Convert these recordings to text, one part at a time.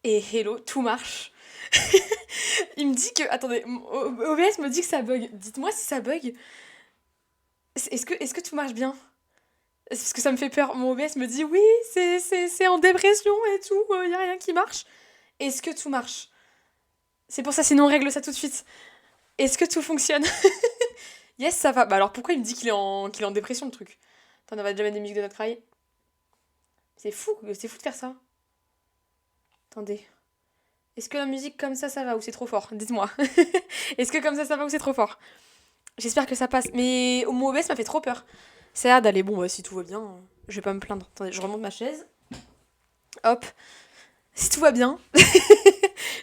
Et hello, tout marche. Il me dit que... Attendez, OBS me dit que ça bug. Dites-moi si ça bug. Est-ce que tout marche bien? C'est parce que ça me fait peur. Mon OBS me dit oui, c'est en dépression et tout, y a rien qui marche. Est-ce que tout marche? C'est pour ça, sinon on règle ça tout de suite. Est-ce que tout fonctionne? Yes, ça va. Bah alors pourquoi il me dit qu'il est en dépression le truc? Attends, on va déjà mettre des musiques de notre cry. C'est fou de faire ça. Attendez. Est-ce que la musique comme ça va ou c'est trop fort? Dites-moi. Est-ce que comme ça va ou c'est trop fort? J'espère que ça passe. Mais au mot OBS m'a fait trop peur. Ça a l'air d'aller, bon, bah, si tout va bien, je vais pas me plaindre. Attendez, je remonte ma chaise. Hop. Si tout va bien.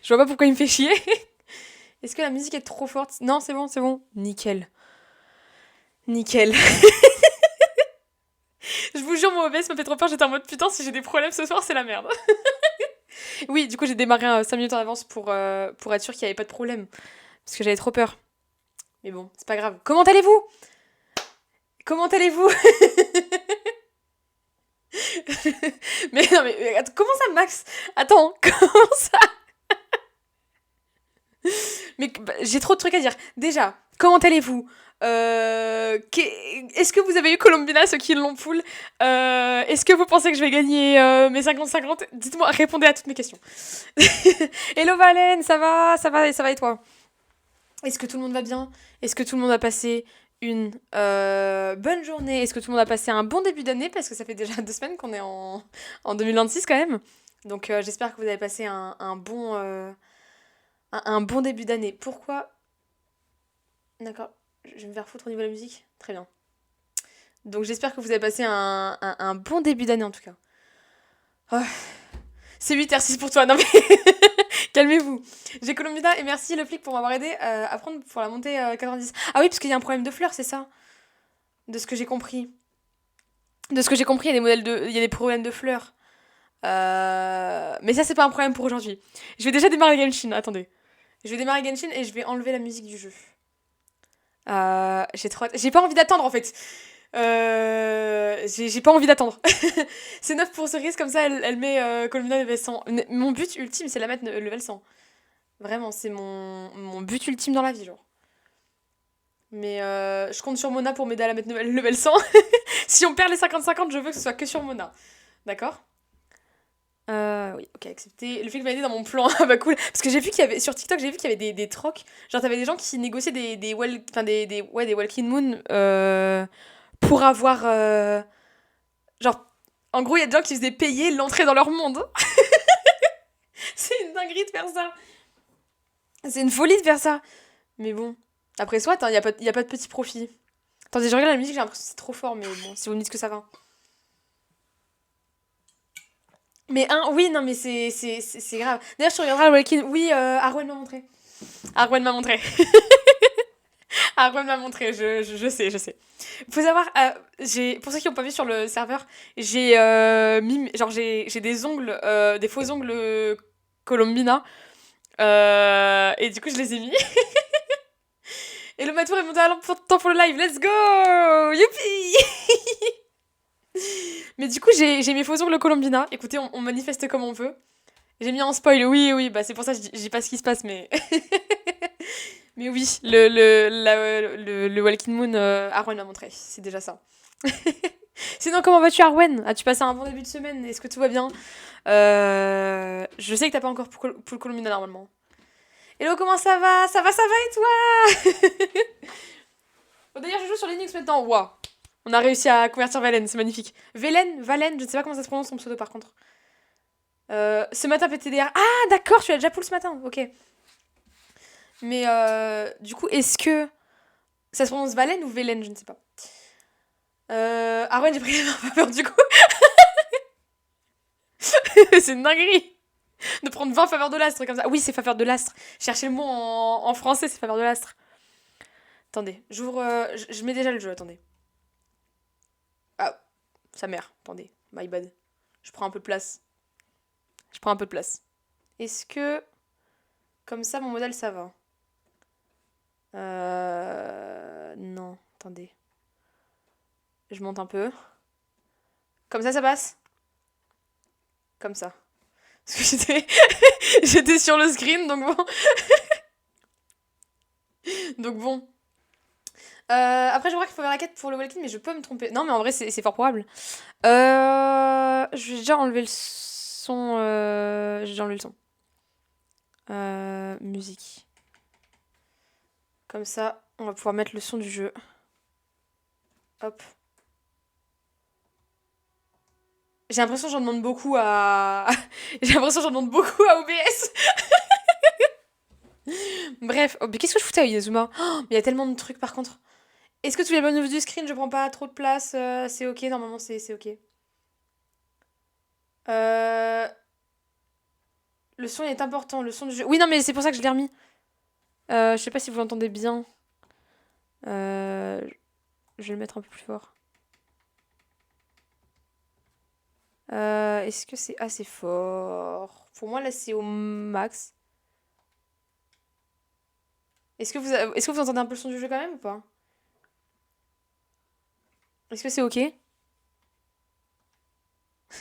Je vois pas pourquoi il me fait chier. Est-ce que la musique est trop forte? Non, c'est bon, c'est bon. Nickel. Nickel. Je vous jure, mon OBS m'a fait trop peur. J'étais en mode putain, si j'ai des problèmes ce soir, c'est la merde. Oui, du coup, j'ai démarré 5 minutes en avance pour être sûr qu'il y avait pas de problème. Parce que j'avais trop peur. Mais bon, c'est pas grave. Comment allez-vous? Comment allez-vous? Mais non, mais comment ça, Max? Attends, comment ça? Mais bah, j'ai trop de trucs à dire. Déjà, comment allez-vous? Est-ce que vous avez eu Colombina, ceux qui l'ont full? Est-ce que vous pensez que je vais gagner mes 50-50? Dites-moi, répondez à toutes mes questions. Hello Valène, ça va et toi? Est-ce que tout le monde va bien? Est-ce que tout le monde a passé une bonne journée? Est-ce que tout le monde a passé un bon début d'année? Parce que ça fait déjà 2 semaines qu'on est en 2026 quand même. Donc j'espère que vous avez passé un bon début d'année. Pourquoi? D'accord, je vais me faire foutre au niveau de la musique. Très bien. Donc j'espère que vous avez passé un bon début d'année en tout cas. Oh, c'est 8h06 pour toi, non mais calmez-vous. J'ai Colombina et merci le flic pour m'avoir aidé à prendre pour la montée 90. Ah oui, parce qu'il y a un problème de fleurs, c'est ça? De ce que j'ai compris. De ce que j'ai compris, il y a des problèmes de fleurs. Mais ça, c'est pas un problème pour aujourd'hui. Je vais déjà démarrer Genshin, attendez. Je vais démarrer Genshin et je vais enlever la musique du jeu. J'ai pas envie d'attendre en fait. J'ai pas envie d'attendre. C'est 9 pour cerise, comme ça elle met Colmina level 100. Mon but ultime, c'est la mettre level 100. Vraiment, c'est mon but ultime dans la vie, genre. Mais je compte sur Mona pour m'aider à la mettre level 100. Si on perd les 50-50, je veux que ce soit que sur Mona. D'accord? Oui, ok, accepté. Le fait que m'a aidé dans mon plan, ah bah cool. Parce que j'ai vu qu'il y avait, sur TikTok, j'ai vu qu'il y avait des trocs. Genre, t'avais des gens qui négociaient enfin, ouais, des Walking Moon pour avoir. Genre, en gros, il y a des gens qui faisaient payer l'entrée dans leur monde. C'est une dinguerie de faire ça. C'est une folie de faire ça. Mais bon. Après, soit, il y a pas de petit profit. Attendez, je regarde la musique, j'ai l'impression que c'est trop fort, mais bon, si vous me dites que ça va. Mais oui, non, mais c'est grave. D'ailleurs, je regarderai le Walking. Oui, Arwen m'a montré. Arwen m'a montré. Arwen m'a montré, je sais, je sais. Faut savoir, pour ceux qui n'ont pas vu sur le serveur, j'ai des ongles, des faux ongles Colombina. Et du coup, je les ai mis. Et le matour est monté à temps pour le live. Let's go! Youpi! Mais du coup, j'ai mes faux ongles Colombina. Écoutez, on manifeste comme on veut. J'ai mis en spoil, oui, oui, bah c'est pour ça que je dis pas ce qui se passe, mais. Mais oui, le Walking Moon, Arwen m'a montré. C'est déjà ça. Sinon, comment vas-tu, Arwen? As-tu passé un bon début de semaine? Est-ce que tout va bien? Je sais que t'as pas encore pour le Colombina normalement. Hello, comment ça va? Ça va et toi? Oh, d'ailleurs, je joue sur Linux maintenant. Waouh! On a réussi à convertir Valen, c'est magnifique. Valen, je ne sais pas comment ça se prononce son pseudo par contre. Ce matin, PTDR. Ah, d'accord, tu l'as déjà pull ce matin. Ok. Mais du coup, est-ce que ça se prononce Valen ou Velen? Je ne sais pas. Arwen, j'ai pris la faveur du coup. C'est une dinguerie de prendre 20 faveurs de l'astre comme ça. Oui, c'est faveur de l'astre. Cherchez le mot en français, c'est faveur de l'astre. Attendez, j'ouvre. Je mets déjà le jeu, attendez. Ah, sa mère, attendez. My bad. Je prends un peu de place. Est-ce que. Comme ça, mon modèle, ça va? Non, attendez. Je monte un peu. Comme ça passe? Comme ça. Parce que j'étais... j'étais sur le screen, donc bon. Donc bon. Après, je crois qu'il faut faire la quête pour le Walking, mais je peux me tromper. Non, mais en vrai, c'est fort probable. Je vais déjà enlever le son. J'ai déjà enlevé le son. Musique. Comme ça, on va pouvoir mettre le son du jeu. Hop. J'ai l'impression que j'en demande beaucoup à... J'ai l'impression que j'en demande beaucoup à OBS. Bref. Oh, mais qu'est-ce que je foutais à Inazuma? Oh, mais il y a tellement de trucs par contre. Est-ce que tous les bonus du screen, je prends pas trop de place? C'est ok, normalement c'est ok. Euh... Le son est important, le son du jeu. Oui, non, mais c'est pour ça que je l'ai remis. Je sais pas si vous l'entendez bien. Je vais le mettre un peu plus fort. Est-ce que c'est assez fort? Pour moi, là, c'est au max. Est-ce que vous entendez un peu le son du jeu quand même ou pas? Est-ce que c'est ok?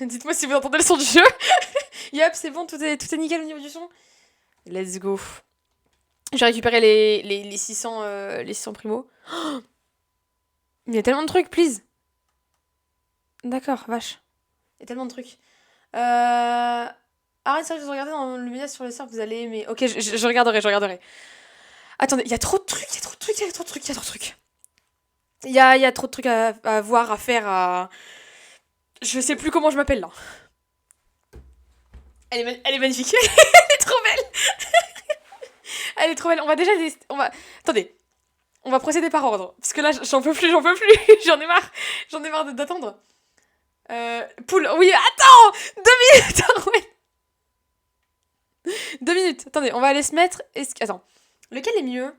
Dites-moi si vous entendez le son du jeu. Yep, c'est bon, tout est nickel au niveau du son. Let's go. J'ai récupéré les 600, les 600 primo. Oh, il y a tellement de trucs, please. D'accord, vache. Il y a tellement de trucs. Arrête ça, je regarder dans le média sur les serveurs, vous allez aimer. Ok, je regarderai, je regarderai. Attendez, il y a trop de trucs, il y a trop de trucs, il y a trop de trucs, il y a trop de trucs. Il y a trop de trucs à voir, à faire, à... Je sais plus comment je m'appelle, là. Elle est magnifique. Elle est trop belle. Elle est trop belle. On va déjà... On va... Attendez. On va procéder par ordre. Parce que là, j'en peux plus, j'en peux plus. J'en ai marre. J'en ai marre d'attendre. Poule. Oui, attends 2 minutes. Ouais. 2 minutes. Attendez, on va aller se mettre... Attends. Lequel est mieux?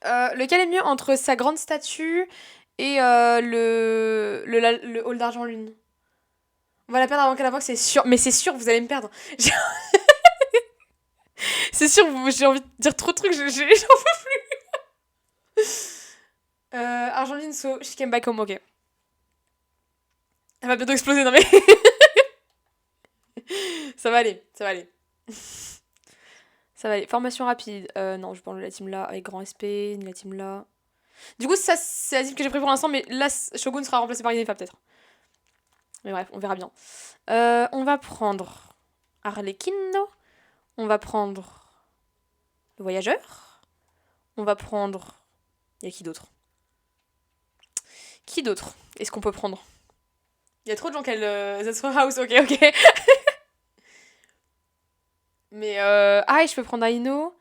Lequel est mieux entre sa grande statue et le hall d'argent lune? On va la perdre avant qu'elle invoque, c'est sûr. Mais c'est sûr, vous allez me perdre. C'est sûr, j'ai envie de dire trop de trucs, j'en peux plus. Argentine, so, she came back home, ok. Elle va bientôt exploser, non mais... Ça va aller, ça va aller. Ça va aller. Formation rapide. Non, je prends la team là avec grand SP, ni la team là. Du coup, ça, c'est la team que j'ai pris pour l'instant, mais là, Shogun sera remplacé par Inefa peut-être. Mais bref, on verra bien. On va prendre Arlecchino. On va prendre le voyageur. On va prendre... Il y a qui d'autre? Qui d'autre est-ce qu'on peut prendre? Il y a trop de gens qui ont That's her house, ok, ok. Mais ah, et je peux prendre Aino.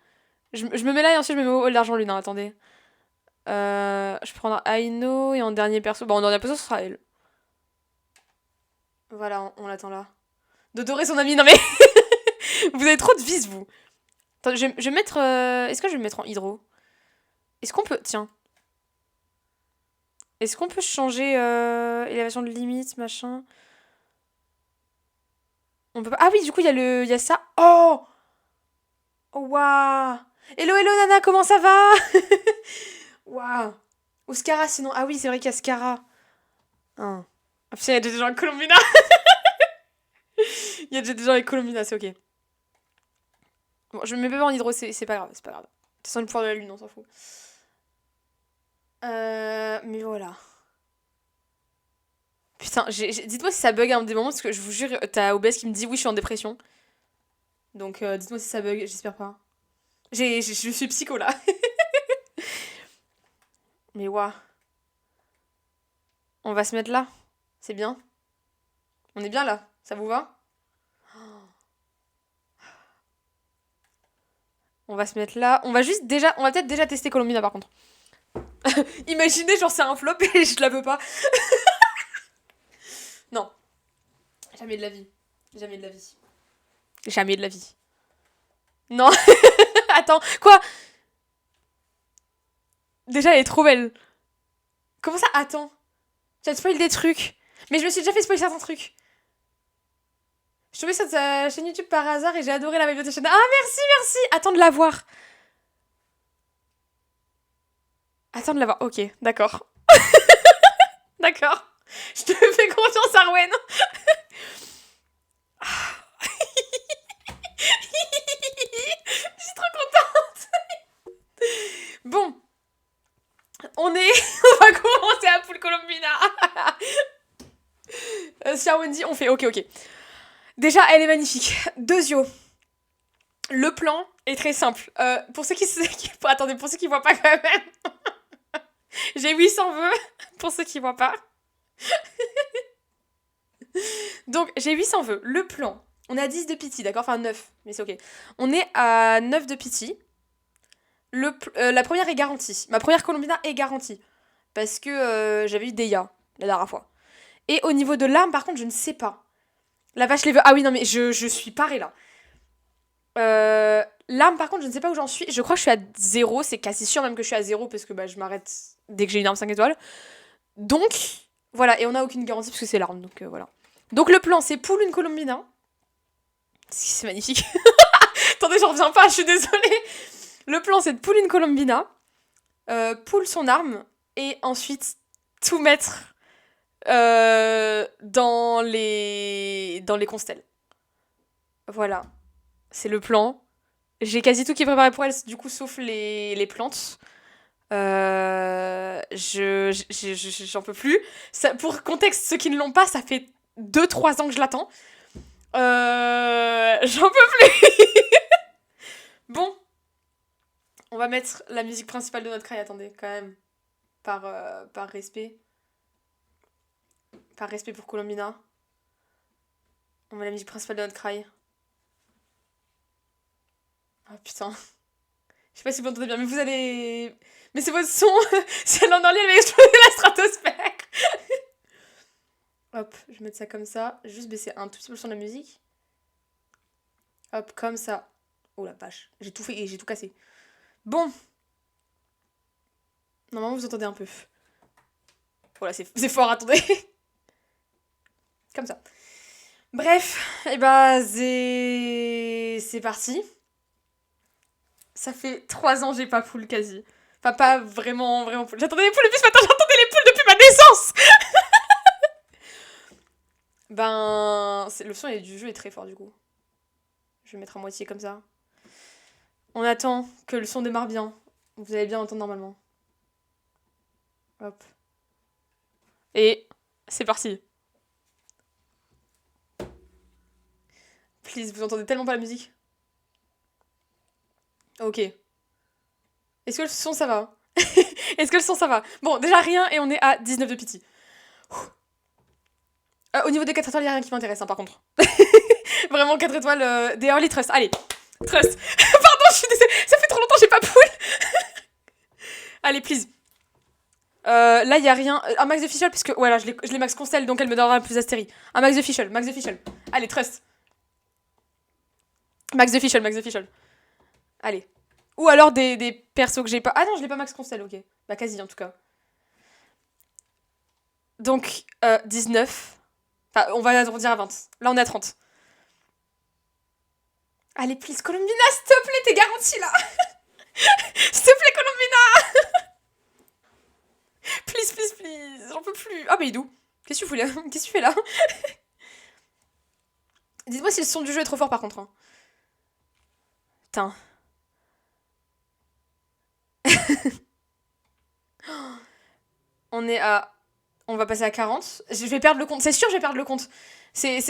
Je me mets là et ensuite je me mets au hall d'argent lune, hein, attendez. Je peux prendre Aino et en dernier perso... Bon, en dernier perso, ce sera elle. Voilà, on l'attend là. Dodorer son ami, non mais... Vous avez trop de vis, vous. Attends, je vais mettre... Est-ce que je vais me mettre en hydro? Est-ce qu'on peut... Tiens. Est-ce qu'on peut changer élévation de limite, machin? On peut pas... Ah oui, du coup, il y a ça. Oh! Oh, waouh! Hello, hello, Nana, comment ça va? Waouh! Ou Scara, sinon. Ah oui, c'est vrai qu'il y a Scara. Hein. Ah putain, il y a déjà des gens avec Colombina. Il y a déjà des gens avec Colombina, c'est ok. Bon, je me mets pas en hydro, c'est pas grave, c'est pas grave. De toute façon, le pouvoir de la lune, on s'en fout. Mais voilà. Putain, dites-moi si ça bug à un des moments, parce que je vous jure, t'as OBS qui me dit oui, je suis en dépression. Donc dites-moi si ça bug, j'espère pas. Je suis psycho là. Mais waouh. On va se mettre là. C'est bien. On est bien là. Ça vous va? On va se mettre là. On va peut-être déjà tester Colombina par contre. Imaginez, genre c'est un flop et je la veux pas. Non. Jamais de la vie. Jamais de la vie. Jamais de la vie. Non. Attends, quoi? Déjà, elle est trop belle. Comment ça? Attends. Tu as spoilé des trucs. Mais je me suis déjà fait spoiler certains trucs. Je suis tombée sur ta chaîne YouTube par hasard et j'ai adoré la vibe de ta chaîne. Ah, merci, merci. Attends de la voir. Attends de la voir. Ok, d'accord. D'accord. Je te fais confiance, Arwen. Je suis trop contente. Bon. On va commencer à Pool Colombina. Cher Wendy, on fait ok. Déjà, elle est magnifique. 2 yeux. Le plan est très simple. Pour ceux qui attendez, pour ceux qui voient pas quand même. J'ai 800 vœux. Pour ceux qui voient pas. Donc, j'ai 800 vœux. Le plan. On est à 10 de pity, d'accord? Enfin, 9. Mais c'est ok. On est à 9 de pity. La première est garantie. Ma première Colombina est garantie. Parce que j'avais eu Deya la dernière fois. Et au niveau de l'arme, par contre, je ne sais pas. La vache les veut. Ah oui, non, mais je suis parée là. L'arme, par contre, je ne sais pas où j'en suis. Je crois que je suis à 0. C'est quasi sûr même que je suis à 0 parce que je m'arrête dès que j'ai une arme 5 étoiles. Donc, voilà. Et on n'a aucune garantie parce que c'est l'arme. Donc, voilà. Donc, le plan, c'est pull une Colombina. C'est magnifique. Attendez, j'en reviens pas, je suis désolée. Le plan, c'est de pull une Colombina. Pull son arme. Et ensuite, tout mettre dans les constelles. Voilà. C'est le plan. J'ai quasi tout qui est préparé pour elle, du coup, sauf les plantes. J'en peux plus. Ça, pour contexte, ceux qui ne l'ont pas, ça fait 2-3 ans que je l'attends. J'en peux plus. Bon. On va mettre la musique principale de notre cry, attendez, quand même. Par respect. Par respect pour Colombina. On met la musique principale de notre cry. Oh putain. Je sais pas si vous entendez bien, mais vous allez... Mais c'est votre son. Si elle en enlève, elle va exploser la stratosphère. Hop, je vais mettre ça comme ça. Juste baisser un tout petit peu le son de la musique. Hop, comme ça. Oh la vache. J'ai tout fait et j'ai tout cassé. Bon. Normalement, vous entendez un peu. Voilà, c'est fort, attendez. Comme ça. Bref, et c'est parti. Ça fait 3 ans que j'ai pas poule quasi. Enfin, pas vraiment poule. J'attendais les poules depuis ce matin, j'attendais les poules depuis ma naissance. Le son du jeu est très fort du coup. Je vais mettre à moitié comme ça. On attend que le son démarre bien. Vous allez bien entendre normalement. Hop. Et c'est parti. Please, vous entendez tellement pas la musique. Ok. Est-ce que le son ça va? Est-ce que le son ça va? Bon, déjà rien et on est à 19 de pity. Au niveau des 4 étoiles, il n'y a rien qui m'intéresse, hein, par contre. Vraiment 4 étoiles, des early trust. Allez, trust. Pardon, je suis désolée. Ça fait trop longtemps que j'ai pas poule. Allez, please. Là, il n'y a rien. Un max de fischl, puisque voilà, je l'ai max constel, donc elle me donnera plus d'astérie. Un max de fischl, max de fischl. Allez, trust. Max de fischl. Allez. Ou alors des persos que j'ai pas. Ah non, je l'ai pas max constel, ok. Bah, quasi en tout cas. Donc, 19. Enfin, on va arrondir à 20. Là, on est à 30. Allez, please, Colombina, s'il te plaît, t'es garantie là. S'il te plaît, Colombina. Please, j'en peux plus. Ah, bah, Idou, qu'est-ce que tu fais là? Qu'est-ce que tu fais là? Dites-moi si le son du jeu est trop fort par contre. Hein. Putain. On est à... On va passer à 40. Je vais perdre le compte. C'est sûr, je vais perdre le compte.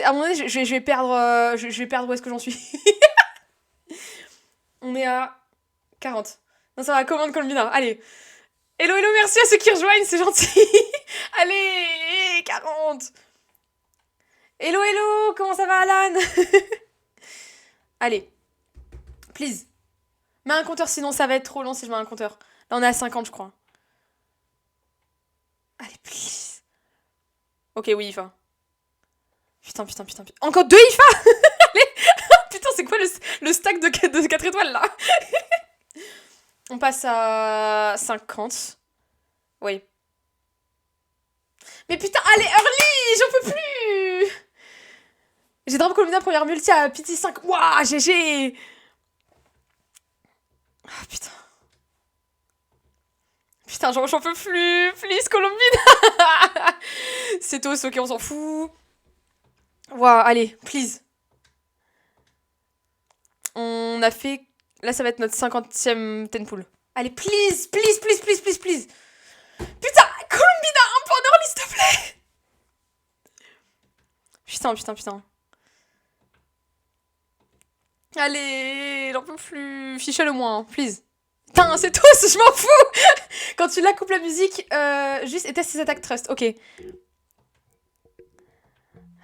À mon avis, je vais perdre... je vais perdre où est-ce que j'en suis. On est à 40. Non, ça va, commande Colombina. Allez. Hello, merci à ceux qui rejoignent, c'est gentil. Allez, 40. Hello, comment ça va, Alan? Allez. Please. Mets un compteur, sinon ça va être trop long si je mets un compteur. Là, on est à 50, je crois. Allez, please. Ok, oui, IFA. Putain. Encore 2 IFA. Allez. Putain, c'est quoi le stack de 4 étoiles, là? On passe à 50. Oui. Mais putain, allez, early. J'en peux plus. J'ai drop Colombina première multi à pity 5. Wouah, GG. Ah, putain. Putain, j'en peux plus. Please, Colombina. C'est tous, ok, on s'en fout. Waouh, allez, please. On a fait... Là, ça va être notre 50e tenpool. Allez, please, please, please, please, please, please. Putain, Colombina, un peu en early, s'il te plaît. Putain, putain, putain. Allez, j'en peux plus. Fichel au moins, please. Putain, c'est tous, je m'en fous. Quand tu la coupes la musique, juste et teste ses attaques trust. Ok.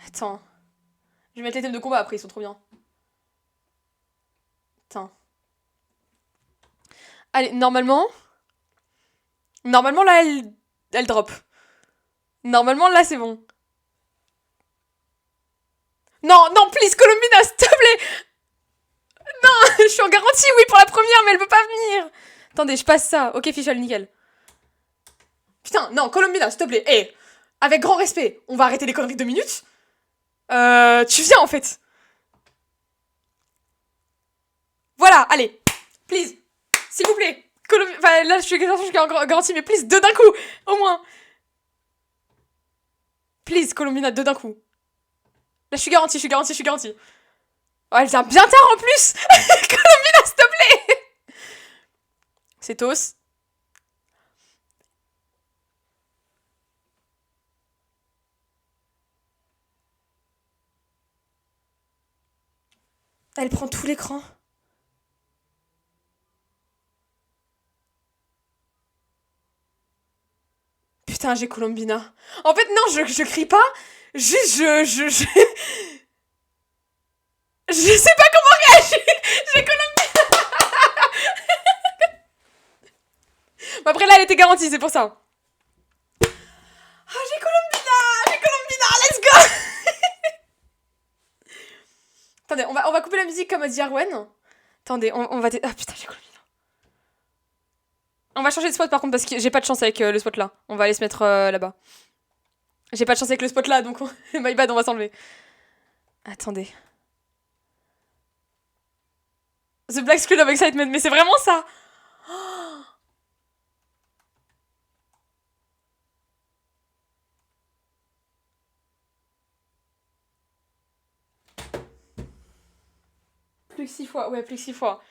Attends. Je vais mettre les thèmes de combat après, ils sont trop bien. Attends. Allez, normalement... Normalement, là, elle drop. Normalement, là, c'est bon. Non, non, please, Colombina, s'il te plaît. Non, je suis en garantie, oui, pour la première, mais elle veut pas venir. Attendez, je passe ça. Ok, Fichel, nickel. Putain, non, Colombina, s'il te plaît. Eh, avec grand respect, on va arrêter les conneries de 2 minutes. Tu viens, en fait. Voilà, allez. Please. S'il vous plaît. Enfin, là, je suis en garantie, mais please, 2 d'un coup. Au moins. Please, Colombina, 2 d'un coup. Là, je suis garantie, je suis garantie, je suis garantie. Oh, elle vient bien tard en plus. Colombina, s'il te plaît. C'est Tos. Elle prend tout l'écran. Putain, j'ai Colombina. En fait, non, je crie pas. Juste, je... Je sais pas comment réagir. J'ai Colombina. Bon, après, là, elle était garantie, c'est pour ça. Ah, j'ai Colombina. J'ai Colombina. Let's go. Attendez, on va couper la musique comme a dit Arwen. Attendez, on va... Ah, putain, j'ai Colombina. On va changer de spot, par contre, parce que j'ai pas de chance avec le spot, là. On va aller se mettre là-bas. J'ai pas de chance avec le spot, là, donc... My bad, on va s'enlever. Attendez. The Black Skull of Excitement, mais c'est vraiment ça. Oh. Plus que 6 fois, ouais, plus que 6 fois.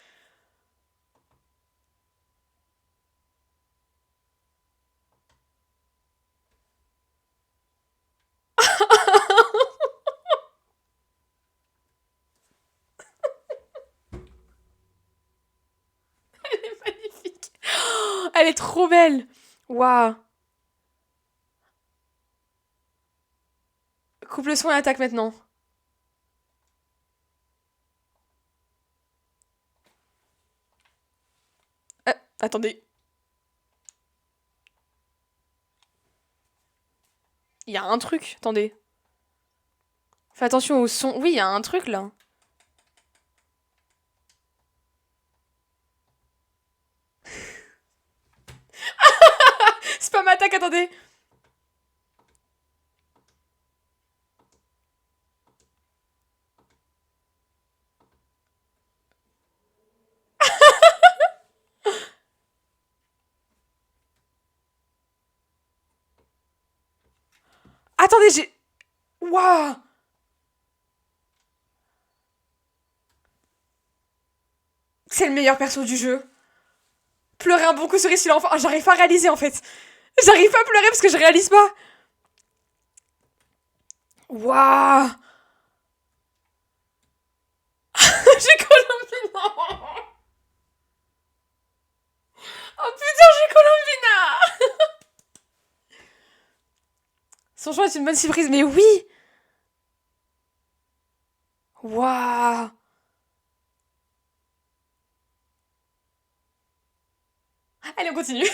Elle est magnifique. Oh, elle est trop belle. Waouh. Coupe le son et attaque maintenant. Attendez. Il y a un truc, attendez. Fais attention au son. Oui, il y a un truc là. C'est pas ma attaque, attendez. Attendez, j'ai... Waouh. C'est le meilleur perso du jeu. Pleurer un bon coup cerise sur l'enfant. Ah, j'arrive pas à réaliser en fait. J'arrive pas à pleurer parce que je réalise pas. Waouh. J'ai Colombina. Oh putain, j'ai Colombina. Son choix est une bonne surprise, mais oui. Waouh. Allez, on continue.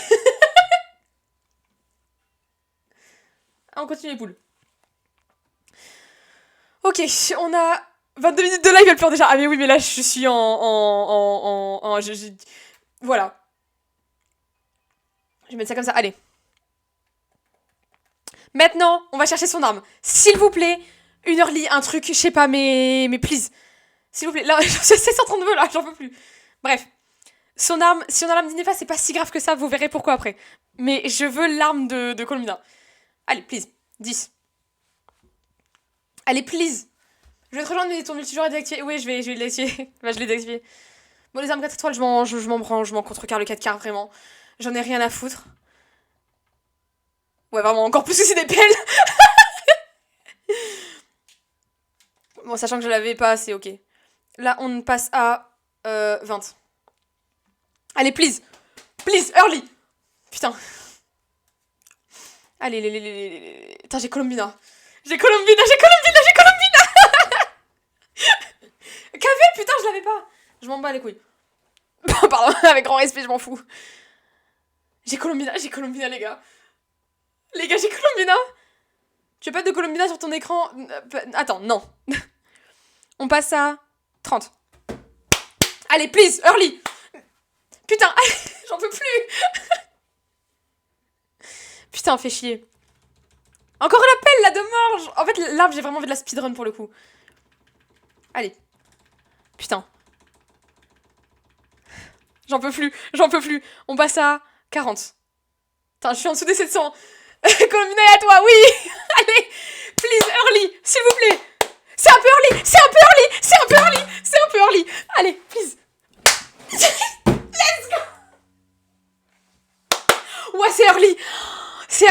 On continue les poules. Ok, on a 22 minutes de live, elle pleure déjà. Ah mais oui, mais là, je suis voilà. Je vais mettre ça comme ça, allez. Maintenant, on va chercher son arme. S'il vous plaît, une early, un truc, je sais pas, mais please. S'il vous plaît, là, c'est 732, là, j'en peux plus. Bref. Son arme, si on a l'arme d'Inefa, c'est pas si grave que ça, vous verrez pourquoi après. Mais je veux l'arme de Colombina. Allez, please. 10. Allez, please. Je vais te rejoindre, mais ton multijoueur est désactivé. Oui, je vais le désactiver. Bah, je l'ai désactivé. Bon, les armes 4 étoiles, je m'en branle, je m'en contrecarre le 4 quarts, vraiment. J'en ai rien à foutre. Ouais, vraiment, encore plus que c'est des pelles. Bon, sachant que je l'avais pas assez, ok. Là, on passe à 20. Allez, please. Please, early. Putain. Allez, Putain, j'ai Colombina. J'ai Colombina. KV, putain, je l'avais pas. Je m'en bats les couilles. Pardon, avec grand respect, je m'en fous. J'ai Colombina, les gars. Les gars, j'ai Colombina. Tu veux pas de Colombina sur ton écran? Attends, non. On passe à 30. Allez, please, early. Putain, j'en peux plus. Putain, fait chier. Encore une appel, là, de mort. En fait, là, j'ai vraiment fait de la speedrun pour le coup. Allez. Putain. J'en peux plus. On passe à 40. Putain, je suis en dessous des 700. Colombina est à toi, oui. Allez, please, early, s'il vous plaît. C'est un peu early. Allez, please. Let's go. Ouais, c'est early. Je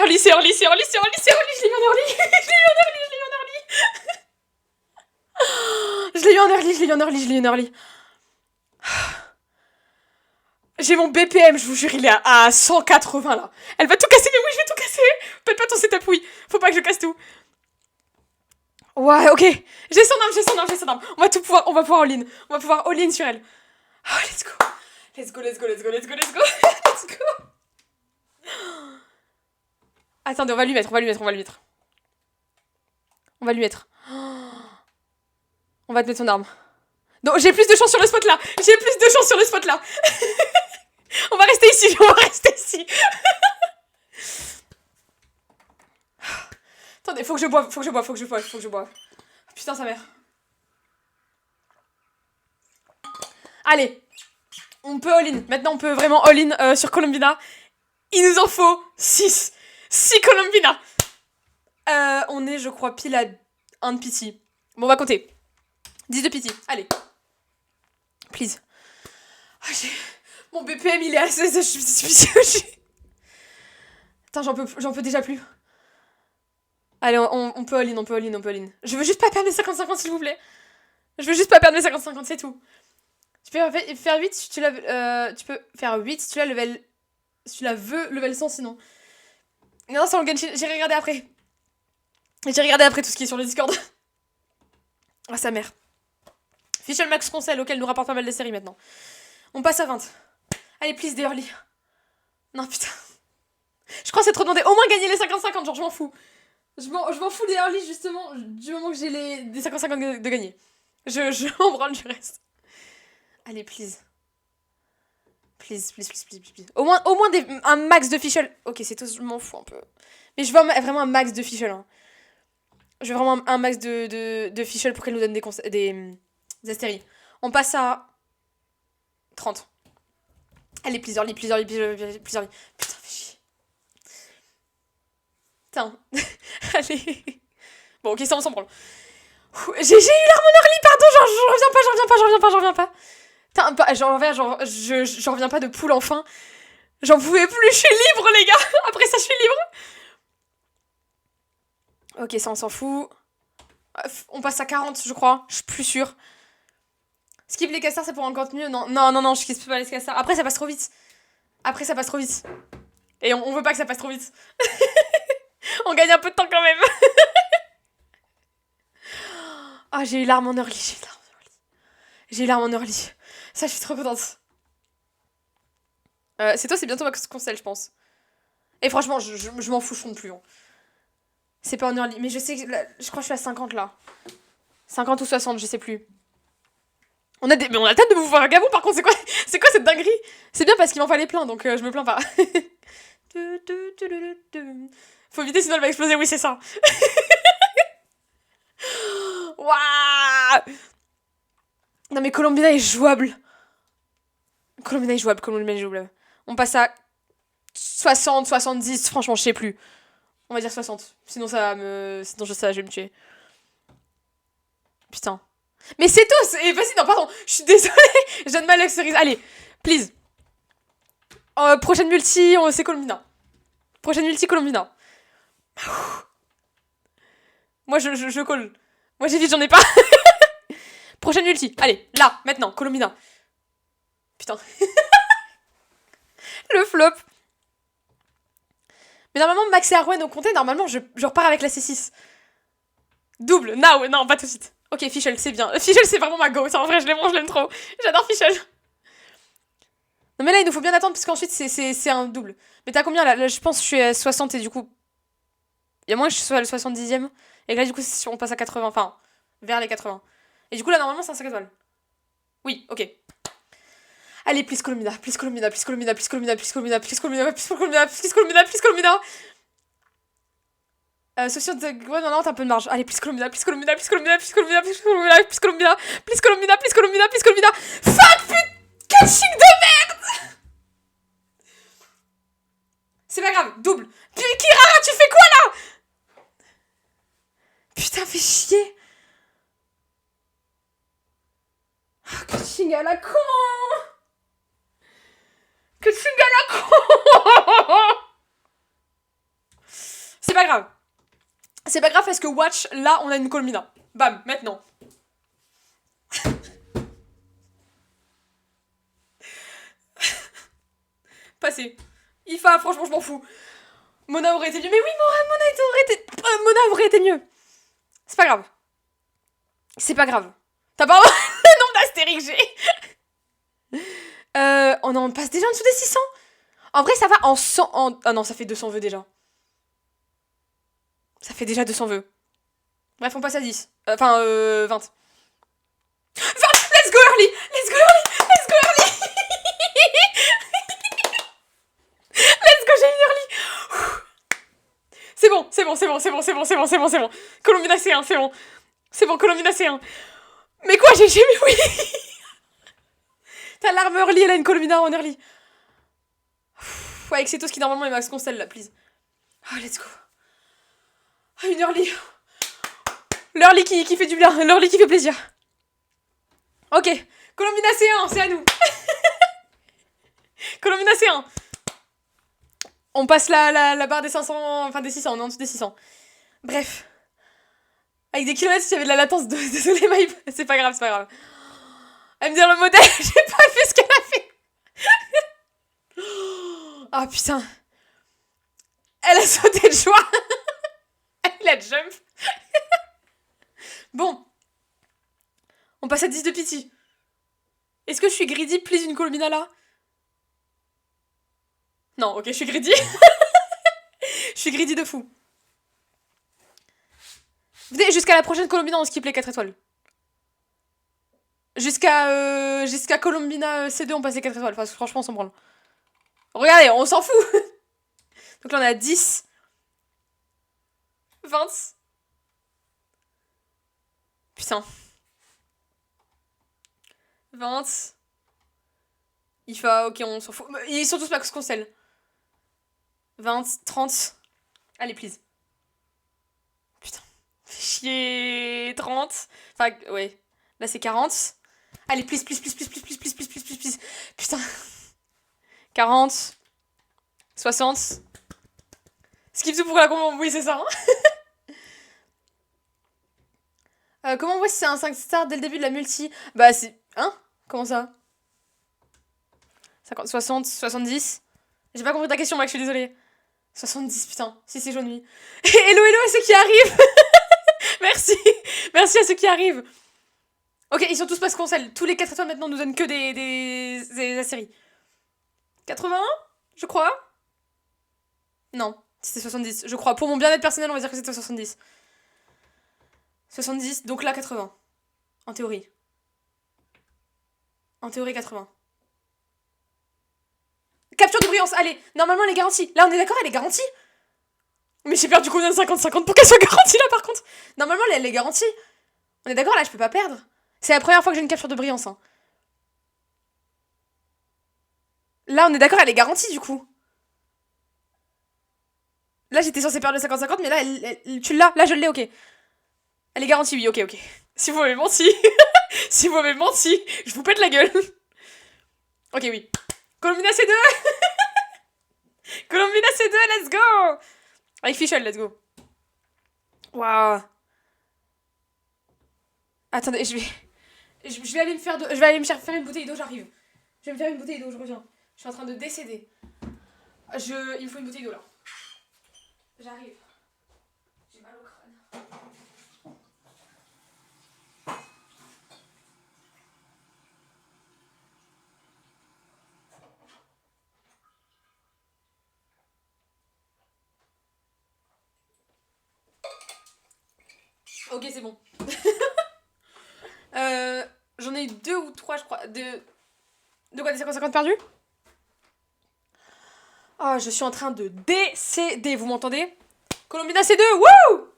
l'ai eu en early. J'ai mon BPM, je vous jure, il est à 180 là. Elle va tout casser, mais oui, je vais tout casser. Pète pas ton setup, oui. Faut pas que je casse tout. Ouais, ok. J'ai son arme. On va pouvoir all-in. On va pouvoir all-in sur elle. Oh, let's go. Attendez, on va lui mettre. On va te mettre ton arme. Donc, j'ai plus de chance sur le spot là. On va rester ici. Attendez, faut que je boive. Putain, sa mère. Allez. On peut all-in. Maintenant, on peut vraiment all-in sur Colombina. Il nous en faut 6. 6 Colombina. On est, je crois, pile à 1 de pity. Bon, on va compter. 10 de pity. Allez. Please. Oh, mon BPM, il est assez... Putain, j'en peux déjà plus. Allez, on peut all-in. Je veux juste pas perdre mes 50-50, s'il vous plaît. C'est tout. Tu peux faire 8 si tu l'as... tu peux faire 8 si tu l'as level... Si tu la veux, level 100, sinon. Non, c'est en Genshin. J'ai regardé après tout ce qui est sur le Discord. Ah, sa mère. Fischl Max Concel, auquel nous rapporte pas mal de séries maintenant. On passe à 20. Allez, please, des early. Non, putain. Je crois que c'est trop demandé. Au moins gagner les 50-50, genre, je m'en fous. Je m'en fous des early, justement, du moment que j'ai des 50-50 de gagner. Je m'en branle du reste. Allez, please. Please. Au moins un max de Fischl. Ok, c'est tout, je m'en fous un peu. Mais je veux vraiment un max de Fischl. Hein. Je veux vraiment un max de Fischl pour qu'elle nous donne des astéries. On passe à 30. Allez, please early. Putain, fais chier. Putain. Allez. Bon, ok, ça, on s'en branle. J'ai eu l'arme en early, pardon, genre, je reviens pas. Putain, j'en reviens pas de poule, enfin. J'en pouvais plus, je suis libre, les gars. Après ça, je suis libre. Ok, ça, on s'en fout. On passe à 40, je crois. Je suis plus sûre. Skip les castars, c'est pour un contenu. Non, je skip pas les castars. Après, ça passe trop vite. Et on veut pas que ça passe trop vite. On gagne un peu de temps quand même. Ah, j'ai eu l'arme en early. Ça, je suis trop contente. C'est toi, c'est bientôt ma conseil, je pense. Et franchement, je m'en fous, je fonde plus. Hein. C'est pas en early. Mais je sais que je crois que je suis à 50 là. 50 ou 60, je sais plus. Mais on a le temps de vous voir un gabon, par contre, c'est quoi cette dinguerie? C'est bien parce qu'il m'en fallait plein, donc je me plains pas. Faut éviter, sinon elle va exploser, oui, c'est ça. Waouh. Non mais Colombina est jouable. On passe à 60, 70, franchement, je sais plus. On va dire 60. Sinon je vais me tuer. Putain. Mais c'est tous. Et vas-y, non, pardon. Je suis désolée. Je donne mal la cerise. Allez, please. Prochaine multi, c'est Colombina. Prochaine multi, Colombina. Moi, je colle. Moi, j'évite, j'en ai pas. Prochaine multi. Allez, là, maintenant, Colombina. Putain. Le flop. Mais normalement, Max et Arwen au compté, normalement, je repars avec la C6. Double. Now. Non, pas tout de suite. Ok, Fischl, c'est bien. Fischl, c'est vraiment ma go. En vrai, je l'aime trop. J'adore Fischl. Non, mais là, il nous faut bien attendre, parce qu'ensuite, c'est un double. Mais t'as combien là, je pense que je suis à 60 et du coup. Il y a moins que je sois à le 70ème. Et que là, du coup, on passe à 80. Enfin, vers les 80. Et du coup, là, normalement, c'est un 5 étoiles. Oui, ok. Allez, please Colombina, please Colombina, please Colombina, please Colombina, please Colombina, please Colombina, please Colombina, please Colombina, please Colombina. Sauf si on te... Ouais, non, t'as un peu de marge. Allez, please Colombina, please Colombina, please Colombina, please Colombina, please Colombina, please Colombina, please Colombina, please Colombina, please Colombina. Fuck, putain, catching de merde. C'est pas grave, double. Kirara, tu fais quoi là? Putain, fais chier. Oh, catching à la con. Catching à la con. C'est pas grave. C'est pas grave parce que watch, là, on a une Colombina. Bam, maintenant. Passé. Ifa, franchement, je m'en fous. Mona aurait été mieux. Mais oui, Mona aurait été mieux. C'est pas grave. C'est pas grave. T'as pas le nombre d'astérix j'ai. On passe déjà en dessous des 600. En vrai, ça va en 100... Ah non, ça fait 200 vœux déjà. Ça fait déjà 200 vœux. Bref, on passe à 10. Enfin, 20. 20. Let's go early. Let's go early. Let's go early. Let's go, j'ai une early. C'est bon, c'est bon, c'est bon, c'est bon, c'est bon, c'est bon, c'est bon, c'est bon. Colombina C1, c'est bon. C'est bon, Colombina C1. Mais quoi, j'ai jamais... Oui. T'as l'arme early, elle a une Colombina en early. Ouais, avec Cetos qui normalement est max constel là, please. Oh, let's go. Oh, une early. L'early qui fait du bien, l'early qui fait plaisir. Ok, Colombina C1, c'est à nous. Colombina C1. On passe la barre des 500, enfin des 600, on est en dessous des 600. Bref. Avec des kilomètres, il y avait de la latence, désolé Maïb, c'est pas grave, c'est pas grave. Elle me dit le modèle, j'ai pas vu ce qu'elle a fait. Ah putain. Elle a sauté de joie. Elle a jump. Bon. On passe à 10 de pity. Est-ce que je suis greedy, please une Colombina là? Non, ok, je suis greedy. Je suis greedy de fou. Venez, jusqu'à la prochaine Colombina, on skip les 4 étoiles. Jusqu'à Colombina C2, on passe les 4 étoiles. Enfin, franchement, on s'en branle. Regardez, on s'en fout. Donc là, on a 10. 20. Putain. 20. IFA, ok, on s'en fout. Ils sont tous max constel. 20, 30. Allez, please. Putain. Fais chier. 30. Enfin, ouais. Là, c'est 40. Allez, please, please, please, please, please, please, please, please, please, please, please. Putain. 40. 60. Skip tout pour la combo. Oui, c'est ça. Comment on voit si c'est un 5 star dès le début de la multi? Bah, c'est... Hein? Comment ça? 50, 60, 70. J'ai pas compris ta question, Max, je suis désolée. 70, putain. Si, c'est jaune nuit. Hello, hello à ceux qui arrivent. Merci. Merci à ceux qui arrivent. Ok, ils sont tous passe consel. Tous les 4 étoiles maintenant nous donnent que des séries. 81, je crois. Non, c'était 70. Je crois. Pour mon bien-être personnel, on va dire que c'était 70. 70, donc là 80. En théorie. En théorie 80. Capture de brillance, allez. Normalement elle est garantie. Là on est d'accord, elle est garantie. Mais j'ai perdu combien de 50-50 pour qu'elle soit garantie là par contre? Normalement elle est garantie. On est d'accord, là je peux pas perdre. C'est la première fois que j'ai une capture de brillance. Hein. Là on est d'accord, elle est garantie du coup. Là j'étais censée perdre le 50-50, mais là tu l'as. Là je l'ai, ok. Elle est garantie, oui, ok, ok. Si vous m'avez menti. Si vous m'avez menti, je vous pète la gueule. Ok, oui. Colombina C2. Colombina C2, let's go. Avec Fischl, let's go. Waouh. Attendez, je vais aller me faire je vais aller me faire une bouteille d'eau, j'arrive. Je vais me faire une bouteille d'eau, je reviens. Je suis en train de décéder. Il me faut une bouteille d'eau là. J'arrive. J'ai mal au crâne. Ok, c'est bon. J'en ai eu 2 ou 3, je crois. De quoi, des 50-50 perdus? Oh, je suis en train de décéder, vous m'entendez? Colombina C2, wouh.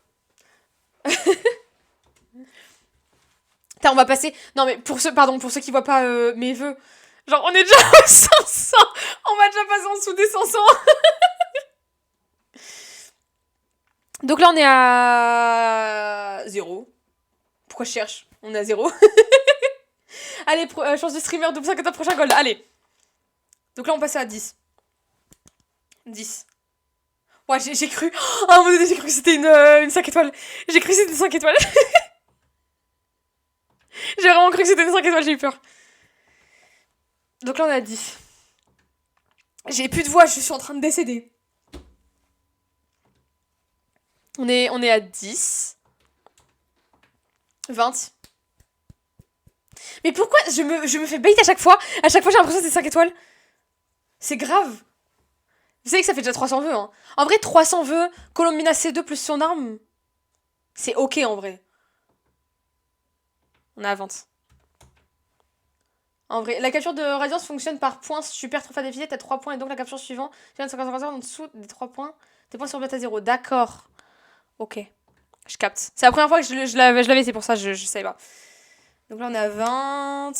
Putain, on va passer... Non, mais pour ceux qui voient pas mes vœux, genre, on est déjà à 500. On va déjà passer en dessous des 500. Donc là, on est à 0. Pourquoi je cherche? On est à 0. Allez, chance de streamer, double 50 prochain gold. Allez. Donc là, on passe à 10. 10. Ouais, j'ai cru... Oh mon dieu, j'ai cru que c'était une 5 étoiles. J'ai cru que c'était une 5 étoiles. J'ai vraiment cru que c'était une 5 étoiles, j'ai eu peur. Donc là, on est à 10. J'ai plus de voix, je suis en train de décéder. On est à 10. 20. Mais pourquoi je me fais bait à chaque fois? À chaque fois, j'ai l'impression que c'est 5 étoiles. C'est grave. Vous savez que ça fait déjà 300 vœux, hein. En vrai, 300 vœux, Colombina C2 plus son arme, c'est ok en vrai. On est à 20. En vrai, la capture de radiance fonctionne par points super trophée d'affilée, t'as 3 points et donc la capture suivante, tu viens de 50 en dessous des 3 points, tes points sont remettent à 0. D'accord. Ok. Je capte. C'est la première fois que je l'avais, c'est pour ça, je savais pas. Donc là, on est à 20.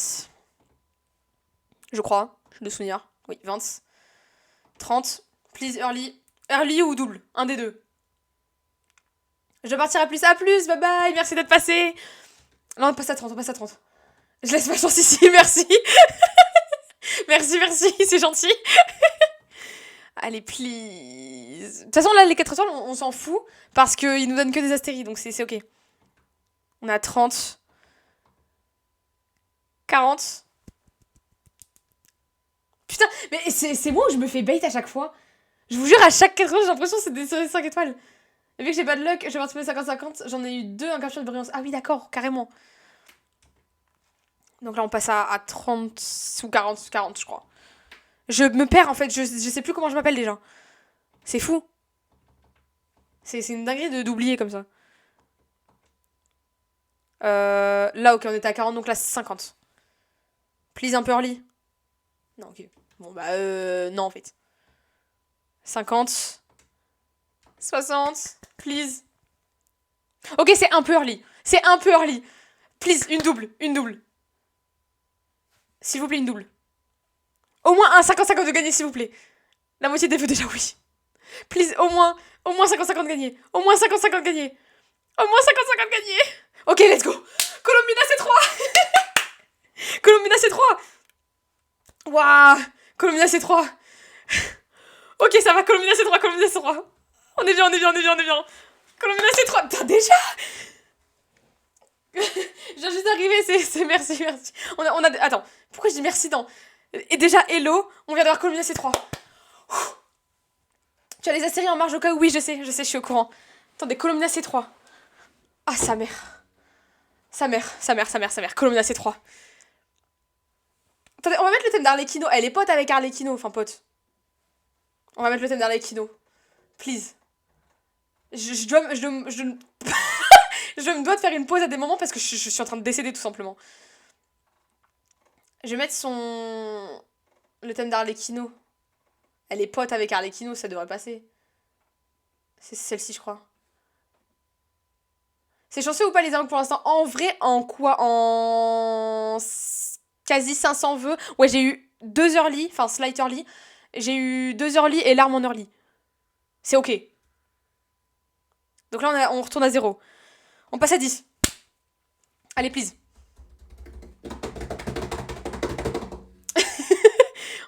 Je crois, je le souvenir. Oui, 20. 30. Please, early. Early ou double, un des deux. Je dois partir à plus, bye bye, merci d'être passé. Là, on passe à 30, Je laisse ma chance ici, merci. merci, c'est gentil. Allez, please. De toute façon, là, les 4 étoiles, on s'en fout. Parce qu'ils nous donnent que des astéries, donc c'est ok. On a 30. 40. Putain, mais c'est moi où je me fais bait à chaque fois. Je vous jure, à chaque 4 étoiles, j'ai l'impression que c'est des 5 étoiles. Et vu que j'ai pas de luck, je vais partir 50-50. J'en ai eu 2 en capture de brillance. Ah oui, d'accord, carrément. Donc là, on passe à 30 ou 40, je crois. Je me perds, en fait. Je sais plus comment je m'appelle, déjà. C'est fou. C'est une dinguerie d'oublier comme ça. Là, ok, on était à 40, donc là, 50. Please, un peu early. Non, ok. Bon, bah, non, en fait. 50. 60. Please. Ok, c'est un peu early. C'est un peu early. Please, une double. S'il vous plaît, une double. Au moins un 50-50 de gagner, s'il vous plaît. La moitié des vœux, déjà, oui. Please, au moins 50-50 gagné. Au moins 50-50 gagné. Au moins 50-50 gagné. Ok, let's go. Colombina C3. Colombina C3. Waouh. Colombina C3. Ok, ça va, Colombina C3. On est bien. Colombina C3. Putain, déjà. Je viens juste d'arriver, c'est merci. On a... Attends, pourquoi je dis merci dans... Et déjà, hello, on vient d'avoir Colombina C3. Tu as les astéries en marge au cas où? Oui, je sais, je suis au courant. Attendez, Colombina C3. Ah, sa mère. Colombina C3. Attendez, on va mettre le thème d'Arlecchino. Elle est pote avec Arlecchino, enfin pote. On va mettre le thème d'Arlecchino. Please. Je me dois de faire une pause à des moments parce que je suis en train de décéder tout simplement. Je vais mettre le thème d'Arlecchino. Elle est pote avec Arlecchino, ça devrait passer. C'est celle-ci, je crois. C'est chanceux ou pas les armes pour l'instant? En vrai, en quoi? En quasi 500 vœux. Ouais, j'ai eu 2 early, enfin slight early. J'ai eu 2 early et l'arme en early. C'est ok. Donc là, on retourne à 0. On passe à 10. Allez, please.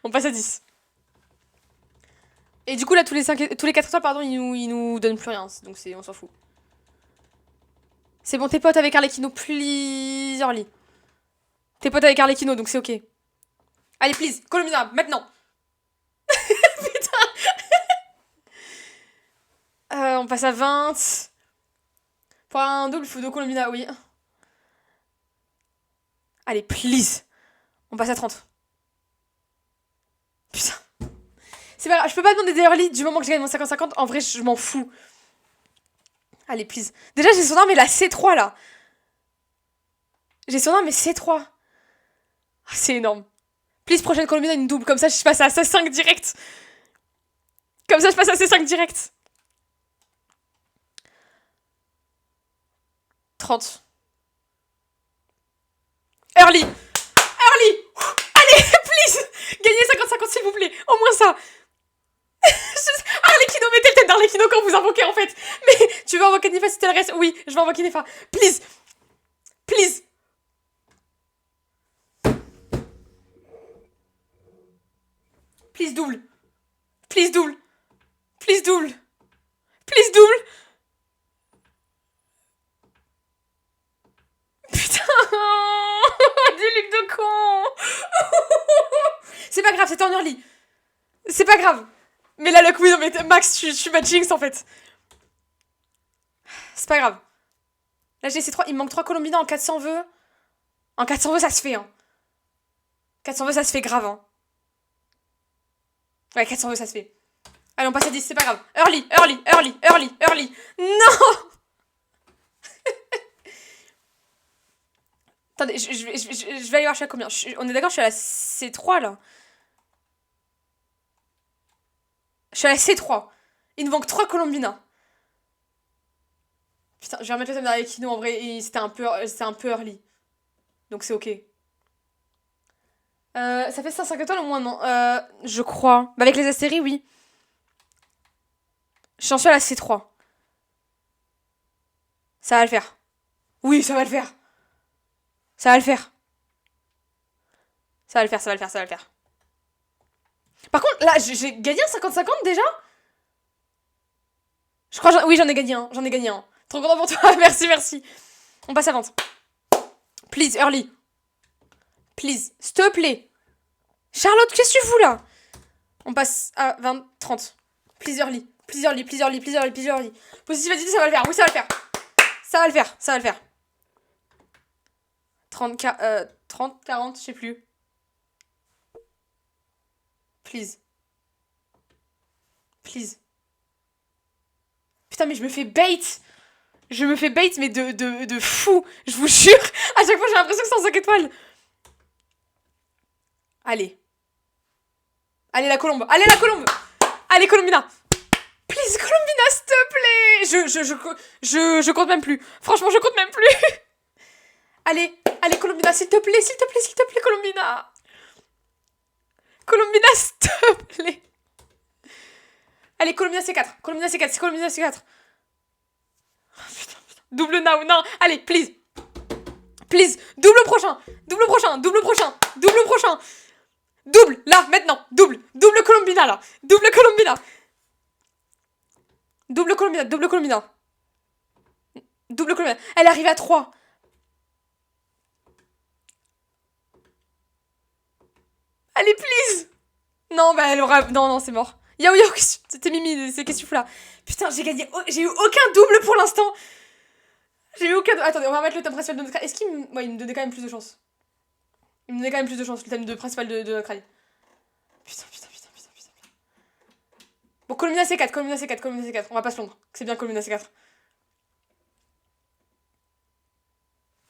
On passe à 10. Et du coup, là, tous les 4 étoiles, pardon, ils nous donnent plus rien. Donc on s'en fout. C'est bon, t'es pote avec Arlecchino, please, Orly. T'es pote avec Arlecchino, donc c'est ok. Allez, please, Colombina, maintenant. Putain. On passe à 20. Pour un double, il faut deux Colombina, oui. Allez, please. On passe à 30. Putain. C'est pas grave, je peux pas demander des early du moment que j'ai gagné mon 50-50. En vrai, je m'en fous. Allez, please. Déjà, j'ai son arme, mais la C3, là. J'ai son arme, mais C3. Ah, c'est énorme. Please, prochaine Colombina, une double. Comme ça, je passe à C5 direct. Comme ça, je passe à C5 direct. 30. Early. Early. Allez, please. Gagnez 50-50, s'il vous plaît. Au moins ça. Arlecchino, mettez le thème d'Arlecchino quand vous invoquez, en fait. Mais tu veux invoquer Nefa si t'as le reste? Oui, je vais invoquer Nefa. Please. Please. Please double. Please double. Please double. Please double. Putain. Des lucs de con. C'est pas grave, c'était en early. C'est pas grave. Mais là, le coup, non, mais Max, tu m'as jinx, en fait. C'est pas grave. Là, j'ai ces 3. Il me manque 3 Colombina en 400 vœux. En 400 vœux, ça se fait, hein. 400 vœux, ça se fait grave, hein. Ouais, 400 vœux, ça se fait. Allez, on passe à 10, c'est pas grave. Early, early, early, early, early. Non. Attendez, je vais aller voir, je suis à combien. On est d'accord, je suis à la C3, là. Je suis à la C3. Il nous manque 3 Colombina. Putain, je vais remettre le thème d'Arlecchino, en vrai, c'était un peu early. Donc c'est ok. Ça fait 5 étoiles au moins, non? Je crois. Bah avec les astéries, oui. J'en suis à la C3. Ça va le faire. Oui, ça va le faire. Ça va le faire. Ça va le faire, ça va le faire, ça va le faire. Par contre, là, j'ai gagné un 50-50 déjà? Je crois, oui, j'en ai gagné un. J'en ai gagné un. Trop content pour toi. Merci, merci. On passe à vente. Please, early. Please, s'il te plaît. Charlotte, qu'est-ce que tu fous là? On passe à 20, 30. Please, early. Please, early, please, early, please, early, please, early. Positivité, ça va le faire. Oui, ça va le faire. Ça va le faire, ça va le faire. 30, 40, je sais plus. Please. Please. Putain, mais je me fais bait. Je me fais bait, mais de fou. Je vous jure. À chaque fois, j'ai l'impression que c'est en 5 étoiles. Allez. Allez, la colombe. Allez, la colombe. Allez, Colombina. Please, Colombina, s'il te plaît. Je compte même plus. Franchement, je compte même plus. Allez, allez, Colombina, s'il te plaît, s'il te plaît, s'il te plaît, Colombina. Colombina, s'il te plaît. Allez, Colombina C4. Colombina C4, c'est Colombina C4. Oh, putain, putain. Double now, non. Allez, please. Please. Double prochain. Double prochain. Double prochain. Double prochain. Double, là, maintenant. Double. Double Colombina, là. Double Colombina. Double Colombina. Double Colombina. Double Colombina. Elle arrive à 3. Allez, please. Non, bah, elle aura... Non, non, c'est mort. Yo, c'était Mimi, c'est qu'est-ce que tu fous là? Putain, j'ai eu aucun double pour l'instant. J'ai eu aucun... Attendez, on va remettre le thème principal de notre... Est-ce qu'il me... Ouais, il me donnait quand même plus de chance. Il me donnait quand même plus de chance, le thème principal de notre rallye. Putain, putain, putain, putain, putain. Bon, Colomina C4, Colomina C4, Colomina C4. On va pas se plaindre. C'est bien Colomina C4.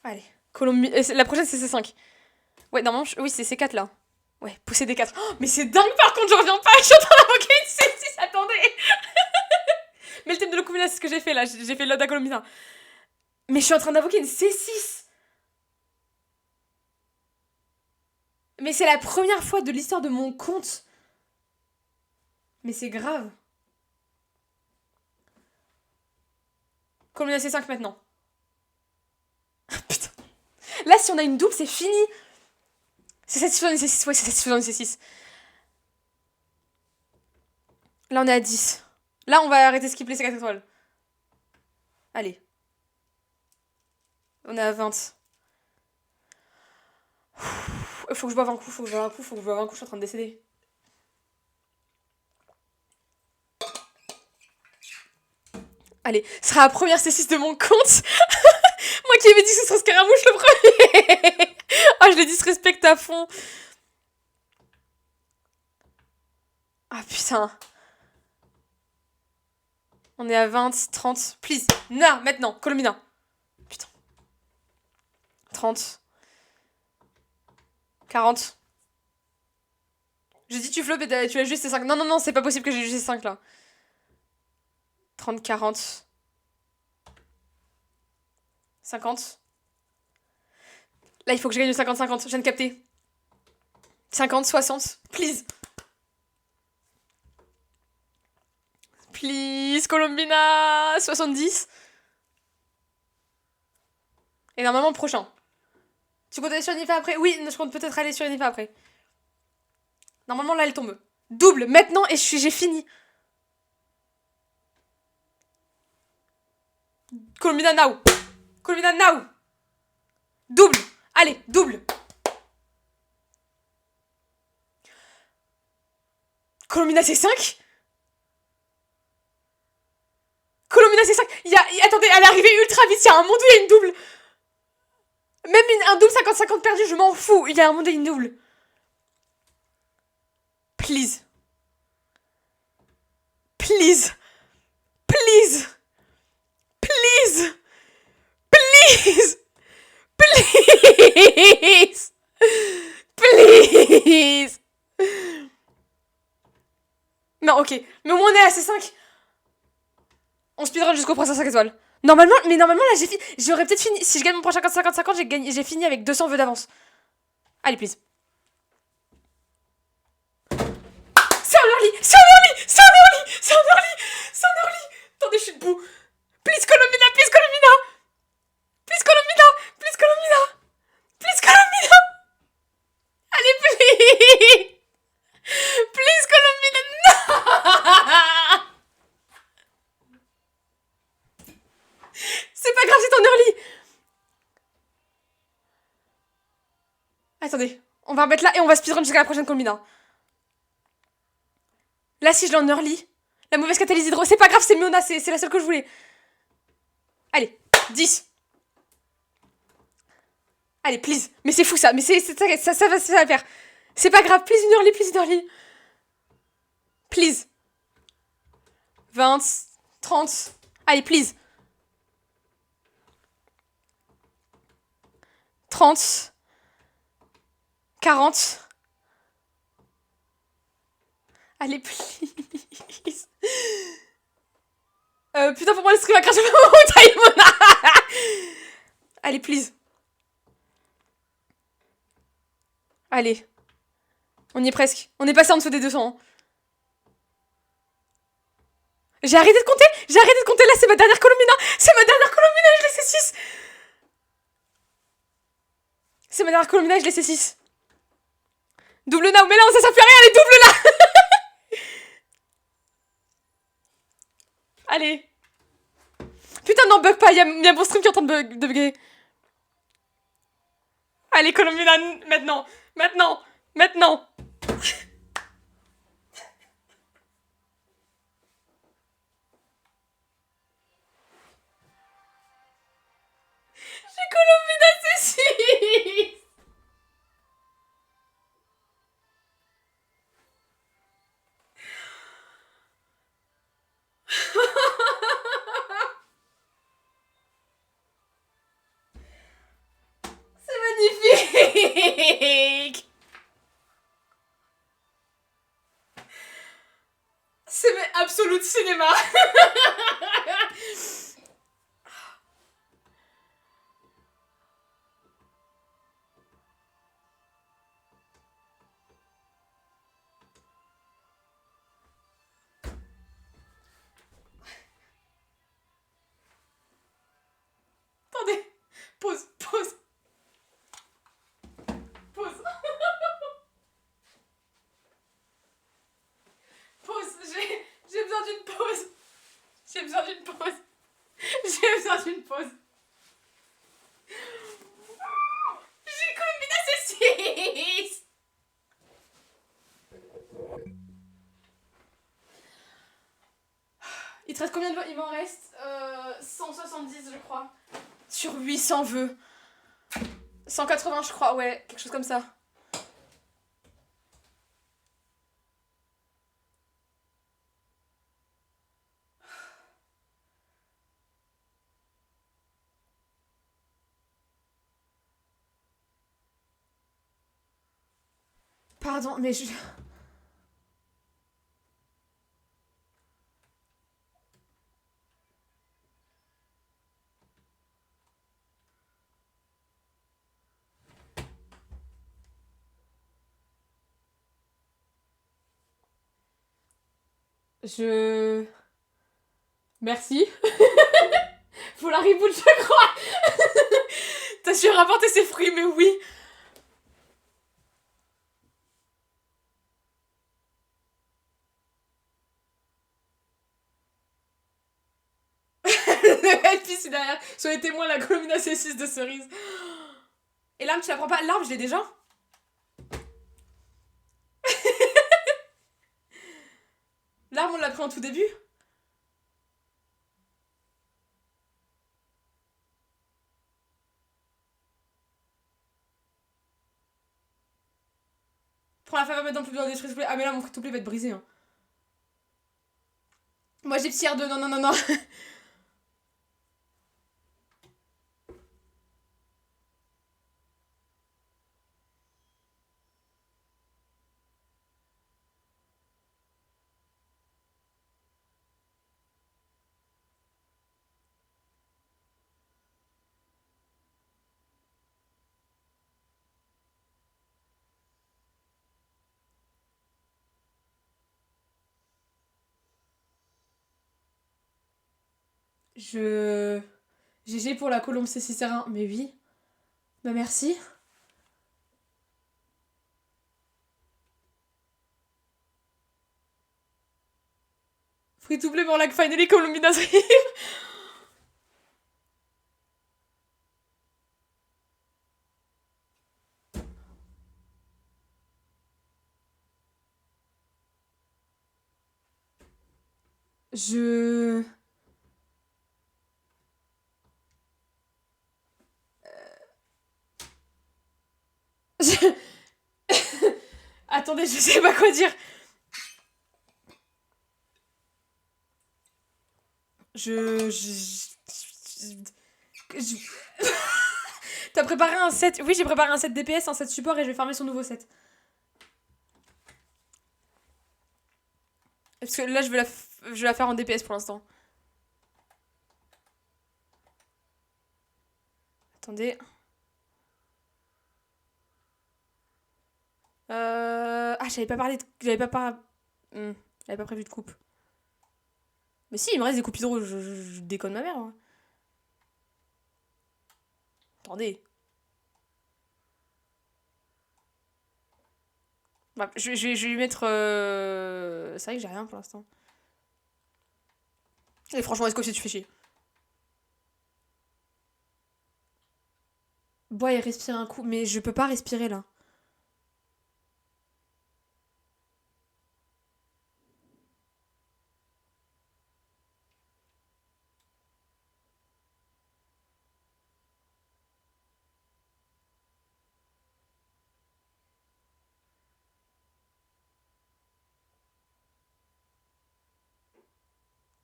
Allez. La prochaine, c'est C5. Ouais, normalement, oui, c'est C4 là. Ouais, pousser des 4. Oh, mais c'est dingue par contre, je reviens pas. Je suis en train d'invoquer une C6, attendez. Mais le thème de l'Ocumina, c'est ce que j'ai fait là. J'ai fait l'Oda Colomina. Mais je suis en train d'invoquer une C6. Mais c'est la première fois de l'histoire de mon compte. Mais c'est grave. Colomina C5 maintenant. Putain. Là, si on a une double, c'est fini. C'est satisfaisant, c'est 6. Ouais, c'est satisfaisant, c'est 6. Là, on est à 10. Là, on va arrêter de skipper ces 4 étoiles. Allez. On est à 20. Faut que je boive un coup, faut que je boive un coup, faut que je boive un coup, je suis en train de décéder. Allez, ce sera la première C6 de mon compte. Moi qui avais dit que ce serait Scaramouche le premier. Ah, je les disrespecte à fond. Ah putain. On est à 20, 30. Please. Na, maintenant. Colomina. Putain. 30. 40. J'ai dit tu flop et tu as juste ces 5. Non, non, non, c'est pas possible que j'ai juste ces 5 là. 30, 40. 50. Là, il faut que je gagne le 50-50. Je viens de capter. 50, 60. Please. Please, Colombina. 70. Et normalement, le prochain. Tu comptes aller sur Nifa après? Oui, je compte peut-être aller sur Nifa après. Normalement, là, elle tombe. Double, maintenant, et j'ai fini. Colombina now. Colombina now. Double. Allez, double. Colombina c'est 5. Colombina c'est 5. Attendez, elle est arrivée ultra vite. Il y a un monde où il y a une double. Même un double 50-50 perdu, je m'en fous. Il y a un monde où il y a une double. Please. Please. Please. Please. Please. Please. Please. Non, ok. Mais au moins on est à C5. On speedrun jusqu'au prochain 5 étoiles. Normalement, là j'ai fini. J'aurais peut-être fini. Si je gagne mon prochain 50-50, j'ai fini avec 200 vœux d'avance. Allez, please. C'est un early. C'est un early. C'est un early. C'est un early. C'est un early. Attendez, je suis debout. Please, Colombina. Please, Colombina. Please, Colombina. Please, Colombina. Please, Colombina. Allez, please. Please, Colombina. Non. C'est pas grave, c'est en early. Attendez, on va remettre là et on va speedrun jusqu'à la prochaine Colombina. Là, si je l'ai en early, la mauvaise catalyse hydro, c'est pas grave, c'est Miona, c'est la seule que je voulais. Allez, 10. Allez, please. Mais c'est fou ça, mais ça va le faire. C'est pas grave, please, une early, please, une early. Please. 20, 30. Allez, please. 30. 40. Allez, please. Putain, pour moi, le stream a craché au Taïmona. Allez, please. Allez. On y est presque. On est passé en dessous des 200. Hein. J'ai arrêté de compter. J'ai arrêté de compter. Là, c'est ma dernière Colombina. C'est ma dernière Colombina. Je l'ai C6. C'est ma dernière Colombina. Je l'ai C6. Double now. Mais là, ça sert plus à rien. Elle est double là. Allez. Putain, non, bug pas. Il y a mon stream qui est en train de bugger. Allez, Colombina. Maintenant. Maintenant. Maintenant. J'ai Colombina C6. C'est magnifique. C'est absolute cinéma. Attendez. Pause, pause. Sur 800 vœux. 180 je crois, ouais, quelque chose comme ça. Pardon, mais je... Je... Merci. Faut la reboot, je crois. T'as su rapporter ses fruits, mais oui. Le NPC derrière. Sur les témoins, la colomina C6 de cerise. Et l'arme, tu la prends pas? L'arme, je l'ai déjà. L'arme, on l'a pris en tout début. Prends la faveur maintenant plus besoin de détruire, s'il vous plaît. Ah, mais là, mon free-to-play va être brisé. Hein. Moi, j'ai petit R2. Non, non, non, non. Je... GG pour la colombe C6R1. Mais oui. Bah, merci. Free-to-play pour like finally colombinas arrive. Je... Attendez, je sais pas quoi dire. T'as préparé un set? Oui, j'ai préparé un set DPS, un set support et je vais farmer son nouveau set. Parce que là, je vais la faire en DPS pour l'instant. Attendez. Ah, j'avais pas parlé de... J'avais pas prévu de coupe. Mais si, il me reste des coupes hydro, je déconne ma mère. Hein. Attendez. Bah, je vais lui mettre... C'est vrai que j'ai rien pour l'instant. Et franchement, est-ce que tu fais chier? Bois et respire un coup. Mais je peux pas respirer là.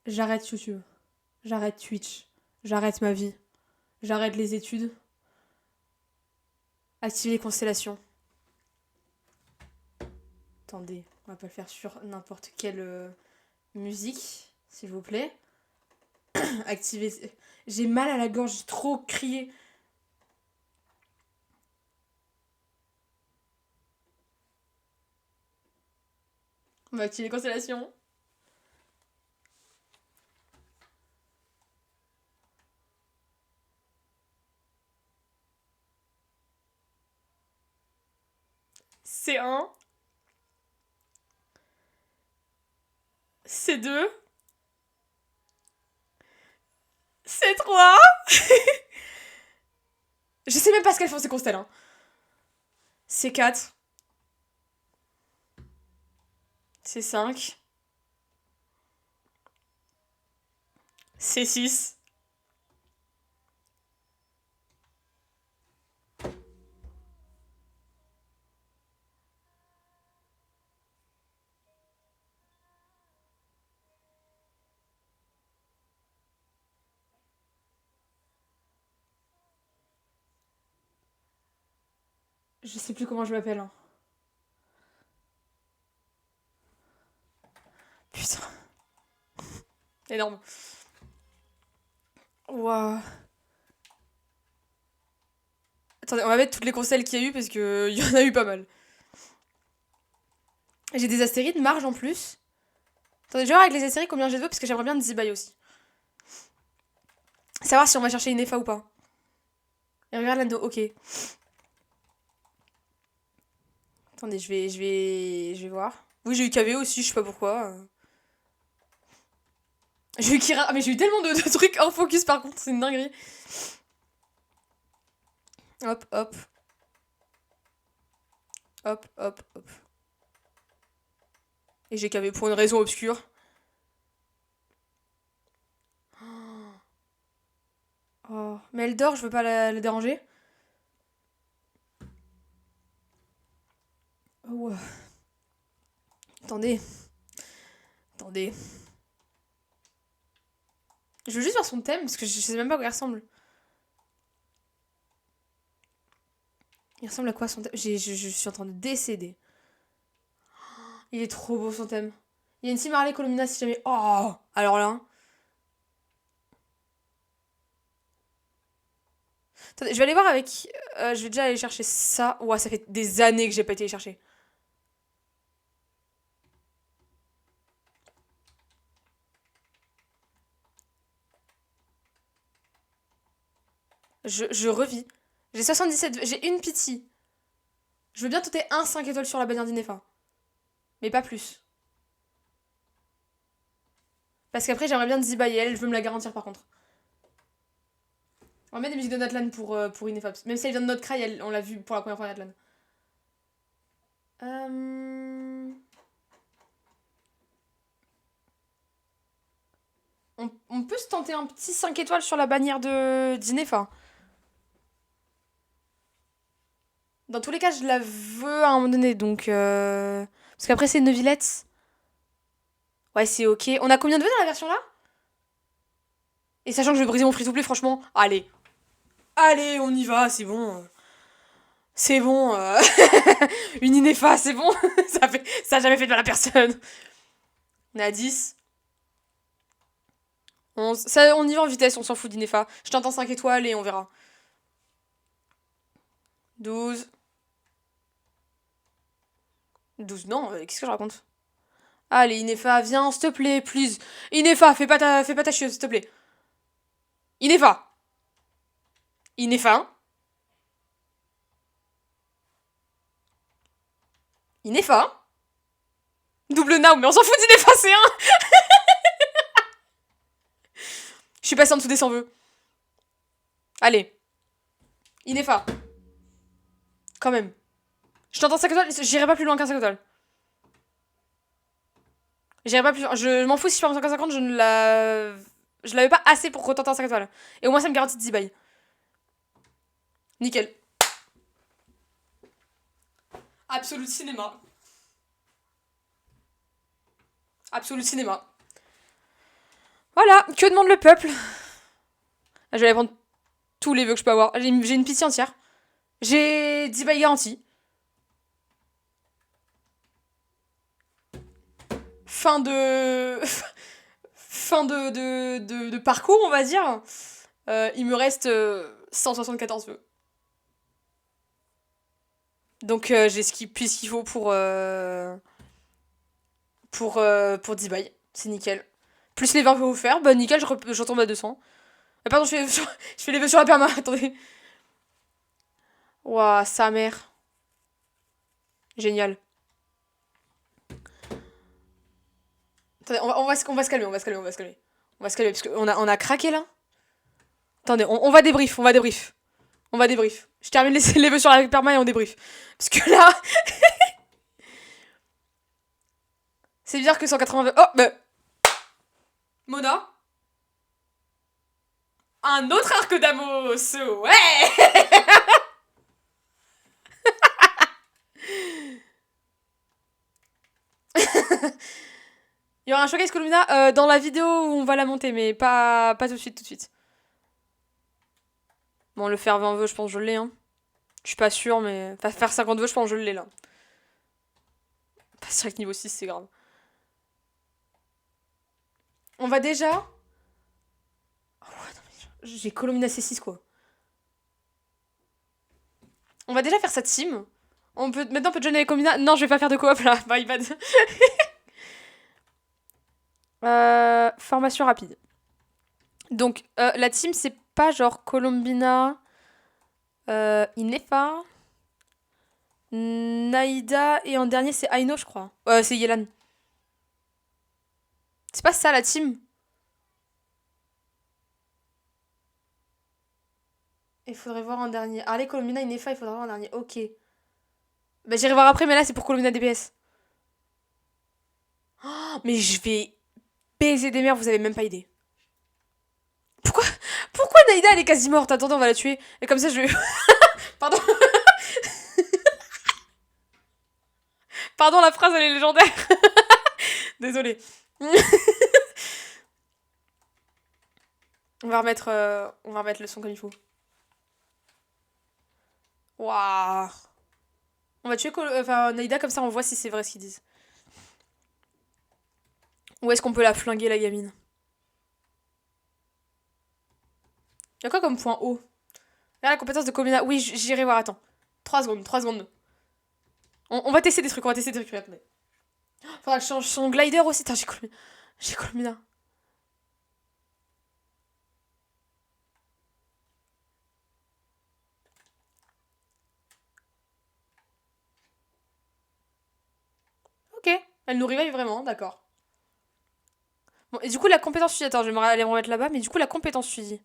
J'arrête YouTube. J'arrête Twitch. J'arrête ma vie. J'arrête les études. Activer les constellations. Attendez, on va pas le faire sur n'importe quelle musique, s'il vous plaît. Activer. J'ai mal à la gorge, j'ai trop crié. On va activer les constellations. C1. C2. C3. Je sais même pas ce qu'elles font ces constelles. Hein. C4. C5. C6. Je sais plus comment je m'appelle. Hein. Putain. Énorme. Waouh. Attendez, on va mettre toutes les conseils qu'il y a eu parce que il y en a eu pas mal. J'ai des astérides, marge en plus. Attendez, je vais voir avec les astérides combien j'ai de vœux parce que j'aimerais bien Zibai aussi. Savoir si on va chercher une EFA ou pas. Et regarde l'ando, ok. Attendez, je vais voir. Oui, j'ai eu KV aussi, je sais pas pourquoi. J'ai eu Kira, mais j'ai eu tellement de trucs hors focus par contre, c'est une dinguerie. Hop, hop. Hop, hop, hop. Et j'ai KV pour une raison obscure. Oh. Mais elle dort, je veux pas la déranger. Oh. Attendez. Attendez. Je veux juste voir son thème, parce que je sais même pas à quoi il ressemble. Il ressemble à quoi son thème? Je suis en train de décéder. Il est trop beau son thème. Il y a une Cimarley Colomina si jamais... Oh. Alors là... Attendez, je vais aller voir avec... je vais déjà aller chercher ça. Ouah, ça fait des années que j'ai pas été les chercher. Je revis. J'ai 77... J'ai une pitié. Je veux bien tenter un 5 étoiles sur la bannière d'Inefa. Mais pas plus. Parce qu'après, j'aimerais bien Ziba et elle, je veux me la garantir par contre. On va mettre des musiques de Natlan pour Inefa. Même si elle vient de notre cry, on l'a vu pour la première fois Natlan. On peut se tenter un petit 5 étoiles sur la bannière d'Inefa. Dans tous les cas, je la veux à un moment donné, donc... Parce qu'après, c'est Neuvillette. Ouais, c'est ok. On a combien de vœux dans la version là? Et sachant que je vais briser mon free-to-play, franchement, allez. Allez, on y va, c'est bon. C'est bon. Une Inefa, c'est bon. Ça a jamais fait de mal à personne. On est à 10. 11. Ça, on y va en vitesse, on s'en fout d'Inefa. Je t'entends 5 étoiles et on verra. 12. 12, non, qu'est-ce que je raconte? Allez, Inefa, viens, s'il te plaît, please. Inefa, fais pas ta chieuse, s'il te plaît. Inefa. Inefa. Inefa. Double now, mais on s'en fout d'Inefa, c'est un. Je suis passé en dessous des 100 vœux. Allez. Inefa. Quand même. Je t'entends 5 étoiles, j'irai pas plus loin qu'un 5 étoiles. J'irai pas plus loin. Je m'en fous si je fais un 550, je l'avais pas assez pour retenter un 5 étoiles. Et au moins ça me garantit de Z-Buy. Nickel. Absolute cinéma. Absolute cinéma. Voilà, que demande le peuple? Je vais aller prendre tous les vœux que je peux avoir. J'ai une pitié entière. J'ai 10 bails garantis. Fin de... fin de parcours, on va dire. Il me reste 174 vœux. Donc j'ai ce qu'il faut pour 10 bails. C'est nickel. Plus les 20 vœux offerts, bah nickel, je retombe à 200. Pardon, je fais les vœux sur la perma, attendez. Ouah, sa mère. Génial. Attendez, on va se calmer, on va se calmer. On va se calmer, parce qu'on a craqué là. Attendez, on va débrief. Je termine les vœux sur la perma et on débrief. Parce que là... c'est bizarre que 180 vœux... Oh, bah... Mona. Un autre arc d'Amos. Ouais. Il y aura un showcase Columna dans la vidéo où on va la monter, mais pas tout de suite. Bon, le faire 20 vœux, je pense que je l'ai, hein. Je suis pas sûre, mais... Enfin, faire 50 votes, je pense que je l'ai, là. Pas avec niveau 6, c'est grave. On va déjà... Oh, non, mais j'ai Colomina C6, quoi. On va déjà faire sa team. Maintenant, on peut joindre avec Colomina. Non, je vais pas faire de coop, là. Bye, bad. Formation rapide. Donc, la team, c'est pas genre Colombina, Inefa, Naïda, et en dernier, c'est Aino, je crois. C'est Yelan. C'est pas ça, la team? Il faudrait voir en dernier. Allez, Colombina, Inefa, il faudrait voir en dernier. Ok. Bah, j'irai voir après, mais là, c'est pour Colombina DPS. Oh, mais je vais baiser des mères, vous avez même pas idée. Pourquoi Naïda, elle est quasi morte? Attendez, on va la tuer. Et comme ça, je vais... Pardon. Pardon, la phrase, elle est légendaire. Désolée. On va remettre le son comme il faut. Waouh. On va tuer Naïda, comme ça on voit si c'est vrai ce qu'ils disent. Ou est-ce qu'on peut la flinguer, la gamine? Y'a quoi comme point haut? Là, la compétence de Colomina. Oui, j'irai voir, attends. 3 secondes, 3 secondes. On va tester des trucs, attendez. Faudra que je change son glider aussi. Attends, j'ai Colomina. Ok, elle nous revive vraiment, d'accord. Bon, et du coup, la compétence suivie. Attends, je vais aller me remettre là-bas, mais du coup, la compétence suivie.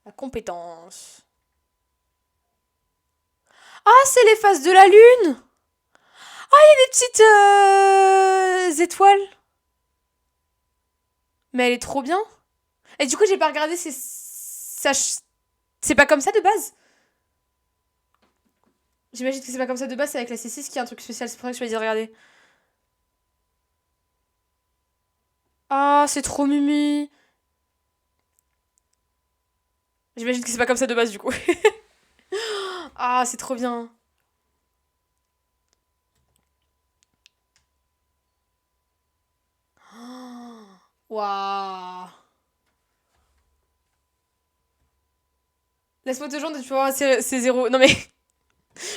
La compétence. Ah, c'est les phases de la lune! Des petites étoiles. Mais elle est trop bien. Et du coup, j'ai pas regardé, c'est pas comme ça de base. J'imagine que c'est pas comme ça de base, c'est avec la C6 qui a un truc spécial, c'est pour ça que je me dis de regarder. Ah, c'est trop mimi. J'imagine que c'est pas comme ça de base, du coup. Ah, c'est trop bien. Waouh. Laisse-moi te joindre, tu vois, c'est zéro. Non mais...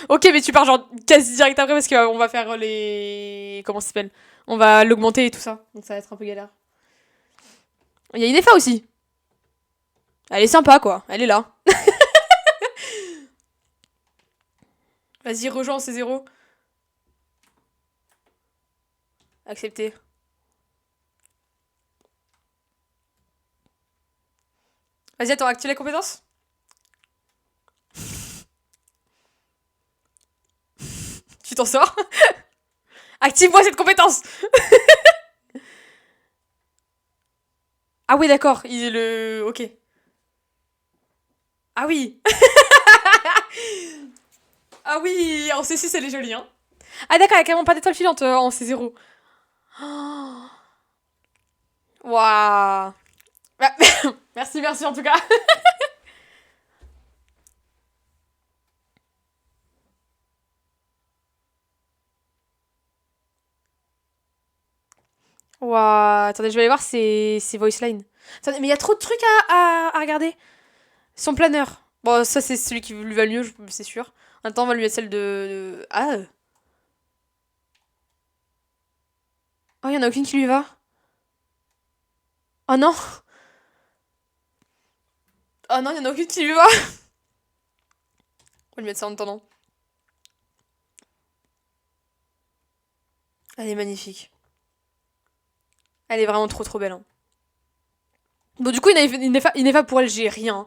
Ok, mais tu pars genre quasi direct après parce qu'on va faire les... Comment ça s'appelle? On va l'augmenter et tout ça. Donc ça va être un peu galère. Il y a une Inefa aussi. Elle est sympa, quoi. Elle est là. Vas-y, rejoins, c'est zéro. Accepté. Vas-y, attends, active les compétences. Tu t'en sors. Active-moi cette compétence. Ah oui, d'accord. Il est le... Ok. Ah oui. Ah oui, en C6, elle est jolie, hein. Ah d'accord, il y a carrément pas d'étoile filante en C0. Waouh. Bah, merci, merci en tout cas. Waouh. Attendez, je vais aller voir ses voice lines. Attendez, mais il y a trop de trucs à regarder. Son planeur. Bon, ça, c'est celui qui lui va le mieux, c'est sûr. Attends, on va lui mettre celle de... Ah. Oh, il y en a aucune qui lui va. Oh non. Oh non, il y en a aucune qui lui va. On va lui mettre ça en attendant. Elle est magnifique. Elle est vraiment trop trop belle. Hein. Bon, du coup, Inefa pour elle, j'ai rien.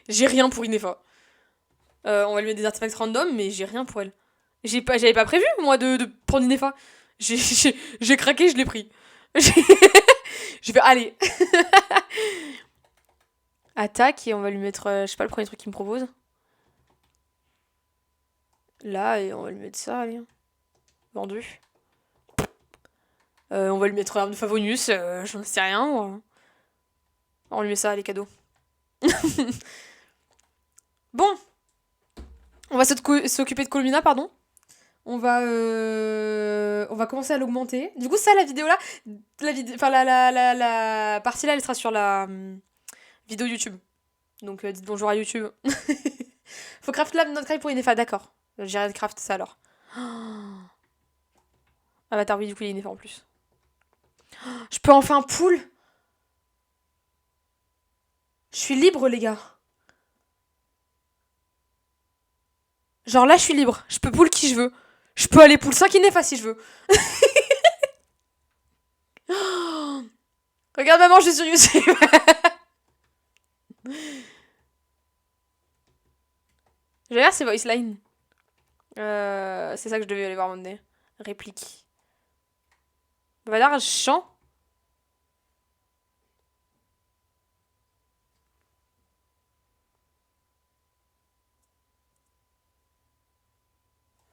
j'ai rien pour Inefa. On va lui mettre des artefacts random, mais j'ai rien pour elle. J'avais pas prévu, moi, de prendre Inefa. J'ai craqué, je l'ai pris. Je vais aller. Attaque, et on va lui mettre, je sais pas, le premier truc qu'il me propose. Là, et on va lui mettre ça, allez. Vendu. On va lui mettre l'arme de Favonius, j'en sais rien. Moi. On lui met ça, les cadeaux. Bon, on va s'occuper de Colomina, pardon. On va commencer à l'augmenter. Du coup, ça, la vidéo là, enfin, la partie là, elle sera sur la vidéo YouTube. Donc, dites bonjour à YouTube. Faut craft lab notre pour Inefa, d'accord. J'irai craft ça alors. Avatar, oui, du coup, il est Inefa en plus. Je peux en faire un pool. Je suis libre, les gars. Genre là, je suis libre. Je peux pool qui je veux. Je peux aller pool 5 Inefa si je veux. Regarde, maman, je suis sur YouTube. J'ai l'air, c'est voice line. C'est ça que je devais aller voir mon nez. Réplique. Vadar, chant.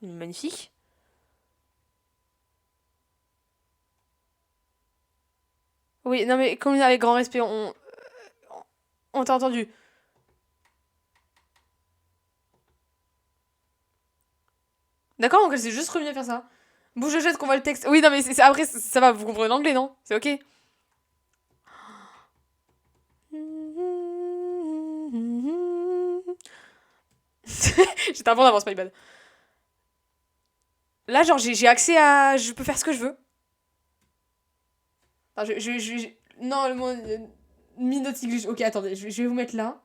Magnifique. Oui, non mais comme avec grand respect, on t'a entendu. D'accord, donc elle s'est juste revenue à faire ça. Bouge, je jette qu'on voit le texte. Oui, non mais après, ça va, vous comprenez l'anglais, non? C'est ok. J'étais un peu en avance, my bad. Là, genre, j'ai accès à... Je peux faire ce que je veux. Attends, non, le mot... Minotic... Ok, attendez, je vais vous mettre là.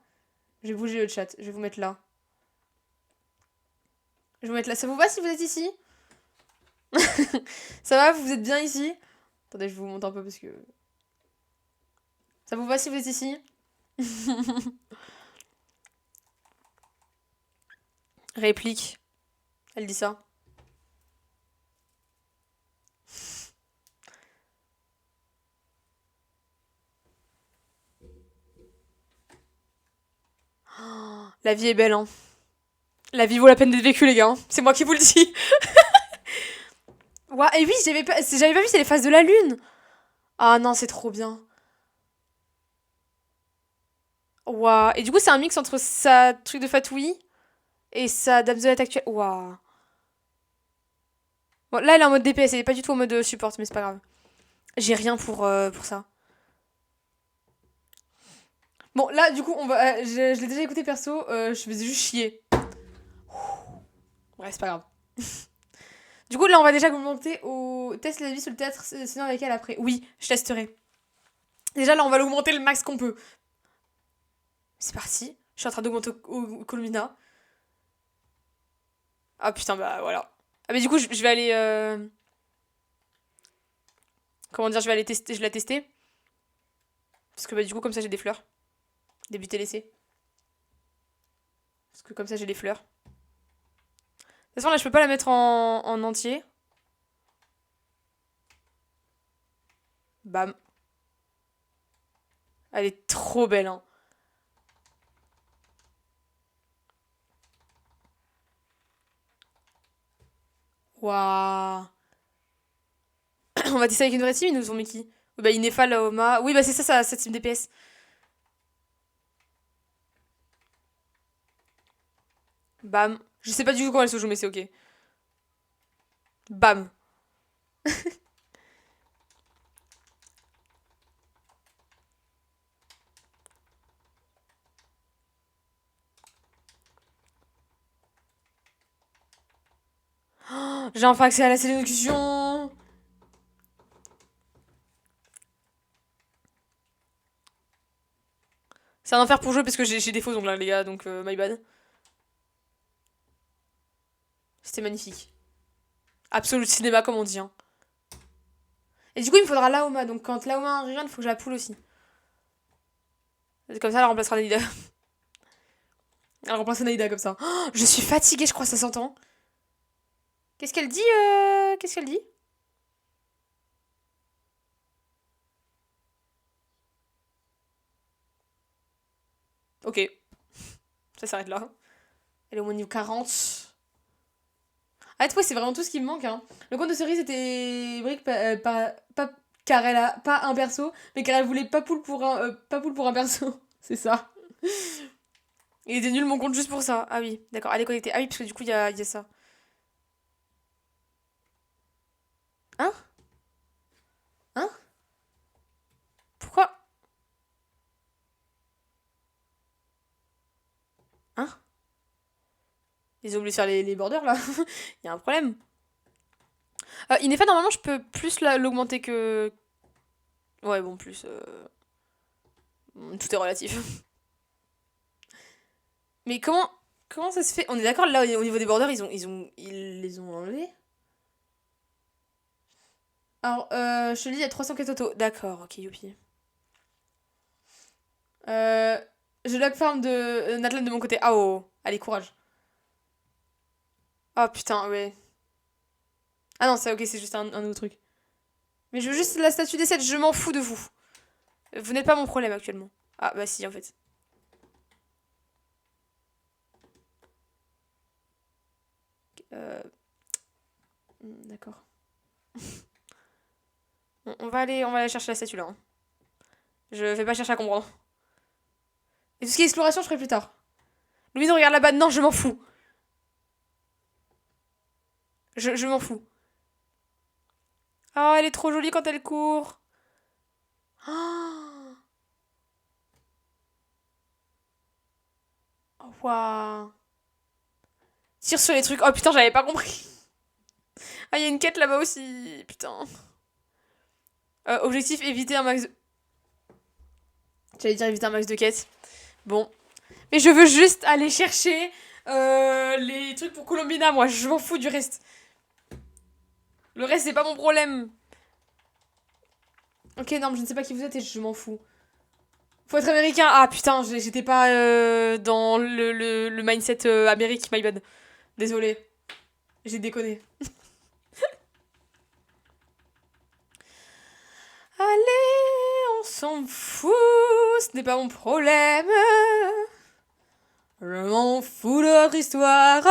Je vais bouger le chat. Je vais vous mettre là. Je vais vous mettre là. Ça vous va si vous êtes ici? Ça va, vous êtes bien ici? Attendez, je vous montre un peu parce que... Ça vous va si vous êtes ici? Réplique. Elle dit ça. La vie est belle, hein. La vie vaut la peine d'être vécue, les gars. C'est moi qui vous le dis. Ouah, et oui, j'avais pas vu, c'est les phases de la lune. Ah non, c'est trop bien. Ouah. Et du coup, c'est un mix entre sa truc de fatouille et sa damselette actuelle. Ouah. Bon, là, elle est en mode DPS, elle est pas du tout en mode support, mais c'est pas grave. J'ai rien pour ça. Bon, là, du coup, je l'ai déjà écouté perso, je faisais juste chier. Ouais, c'est pas grave. Du coup, là, on va déjà commenter au test la vie sur le théâtre, sinon avec elle après. Oui, je testerai. Déjà, là, on va l'augmenter le max qu'on peut. C'est parti. Je suis en train d'augmenter au Colmina. Ah putain, bah voilà. Ah, mais du coup, je vais aller. Comment dire, je vais aller tester. Je vais la tester. Parce que bah, du coup, comme ça, j'ai des fleurs. Débuter l'essai. Parce que comme ça, j'ai des fleurs. De toute façon, là, je peux pas la mettre en entier. Bam. Elle est trop belle, hein. Waouh. On va tester avec une vraie team, ils nous ont mis qui? Bah, Inefa, Laoma. Oui, bah, c'est ça, sa team DPS. Bam. Je sais pas du tout comment elle se joue, mais c'est ok. Bam. J'ai enfin accès à la sélection. C'est un enfer pour jouer parce que j'ai des faux ongles, là, les gars, donc my bad. C'était magnifique. Absolu cinéma, comme on dit. Hein. Et du coup, il me faudra Laoma. Donc, quand Laoma revient, il faut que je la poule aussi. Comme ça, elle remplacera Naïda. Elle remplacera Naïda comme ça. Oh, je suis fatiguée, je crois, ça s'entend. Qu'est-ce qu'elle dit Qu'est-ce qu'elle dit? Ok. Ça s'arrête là. Elle est au moins niveau 40. Ah, ouais, c'est vraiment tout ce qui me manque. Hein. Le compte de cerise était brique pas car elle a pas un perso, mais car elle voulait pas poule pour un perso. C'est ça. Il était nul mon compte juste pour ça. Ah oui, d'accord. Allez connecter. Ah oui, parce que du coup, il y a ça. Hein? Hein? Pourquoi? Hein? Ils ont oublié de faire les borders là. Il y a un problème. Inefa, normalement, je peux plus l'augmenter que. Ouais, bon, plus. Tout est relatif. Mais comment ça se fait? On est d'accord, là, au niveau des borders, ils les ont enlevés? Alors, je te dis, il y a 304 autos. D'accord, ok, youpi. Euh, je log farm de Natlan de mon côté. Ah oh, allez, courage. Ah putain, ouais. Ah non, c'est ok, c'est juste un nouveau truc. Mais je veux juste la statue des 7, je m'en fous de vous. Vous n'êtes pas mon problème actuellement. Ah bah si, en fait. Euh... D'accord. On va aller chercher la statue là, hein. Je vais pas chercher à comprendre. Et tout ce qui est exploration, je ferai plus tard. Louis, regarde là-bas. Non, je m'en fous. Je m'en fous. Oh, elle est trop jolie quand elle court. Oh, waouh. Tire sur les trucs. Oh putain, j'avais pas compris. Ah, il y a une quête là-bas aussi. Putain. Objectif, éviter un max de... J'allais dire éviter un max de quêtes. Bon. Mais je veux juste aller chercher les trucs pour Colombina, moi. Je m'en fous du reste. Le reste, c'est pas mon problème. Ok, non, mais je ne sais pas qui vous êtes et je m'en fous. Faut être américain. Ah putain, j'étais pas dans le mindset Amérique, my bad. Désolé. J'ai déconné. Allez, on s'en fout. Ce n'est pas mon problème. Je m'en fous de votre histoire.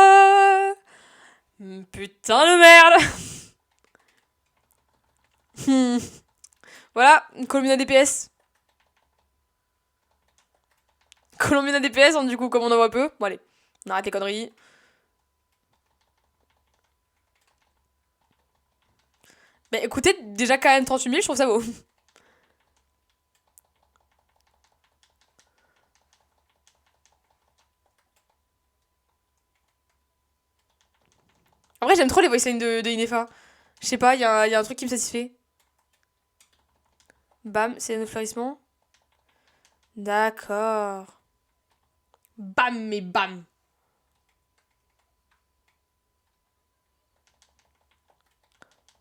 Putain de merde. Voilà, Colombina DPS. Colombina DPS, hein, du coup, comme on en voit peu. Bon, allez, on arrête les conneries. Mais écoutez, déjà quand même 38 000, je trouve ça beau. En vrai, j'aime trop les voicelines de Inefa. Je sais pas, il y a un truc qui me satisfait. Bam, c'est notre fleurissement. D'accord. Bam, mais bam.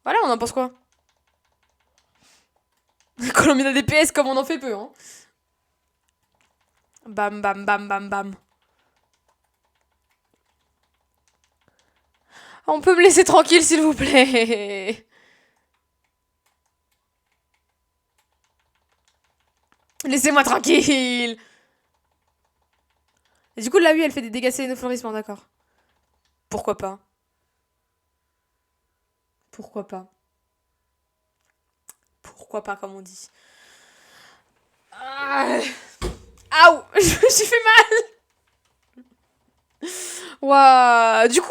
Voilà, on en pense quoi? Colombina DPS comme on en fait peu, hein. Bam, bam, bam, bam, bam. On peut me laisser tranquille, s'il vous plaît. Laissez-moi tranquille. Et du coup, la U, elle fait des dégâts nos fleurissements, d'accord. Pourquoi pas? Pourquoi pas? Pourquoi pas, comme on dit. Ah. Aouh. J'ai fait mal. Waouh. Du coup,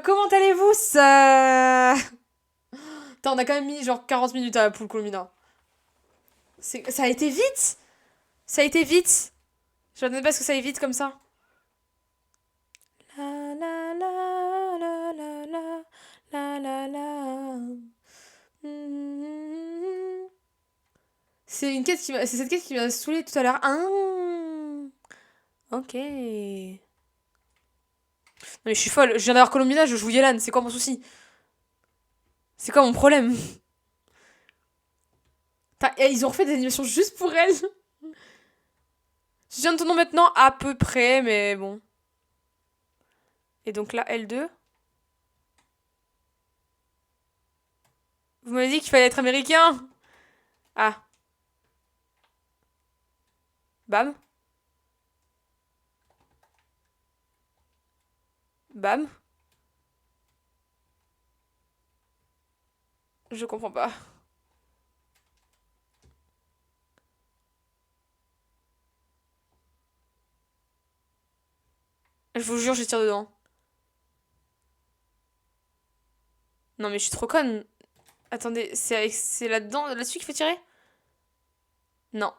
comment allez-vous, ça... Attends, on a quand même mis genre 40 minutes à la poule Colomina. Ça a été vite. Ça a été vite. Je ne sais pas ce que ça aille vite comme ça. La la la la la la la la la. C'est cette quête qui m'a saoulé tout à l'heure. Ah, ok. Non mais je suis folle. Je viens d'avoir Colombina, je joue Yelan. C'est quoi mon souci? C'est quoi mon problème? Ils ont refait des animations juste pour elle. Je viens de ton nom maintenant à peu près, mais bon. Et donc là, L2. Vous m'avez dit qu'il fallait être américain. Ah. Bam. Bam. Je comprends pas. Je vous jure, je tire dedans. Non, mais je suis trop conne. Attendez, c'est là-dedans, là-dessus qu'il faut tirer? Non.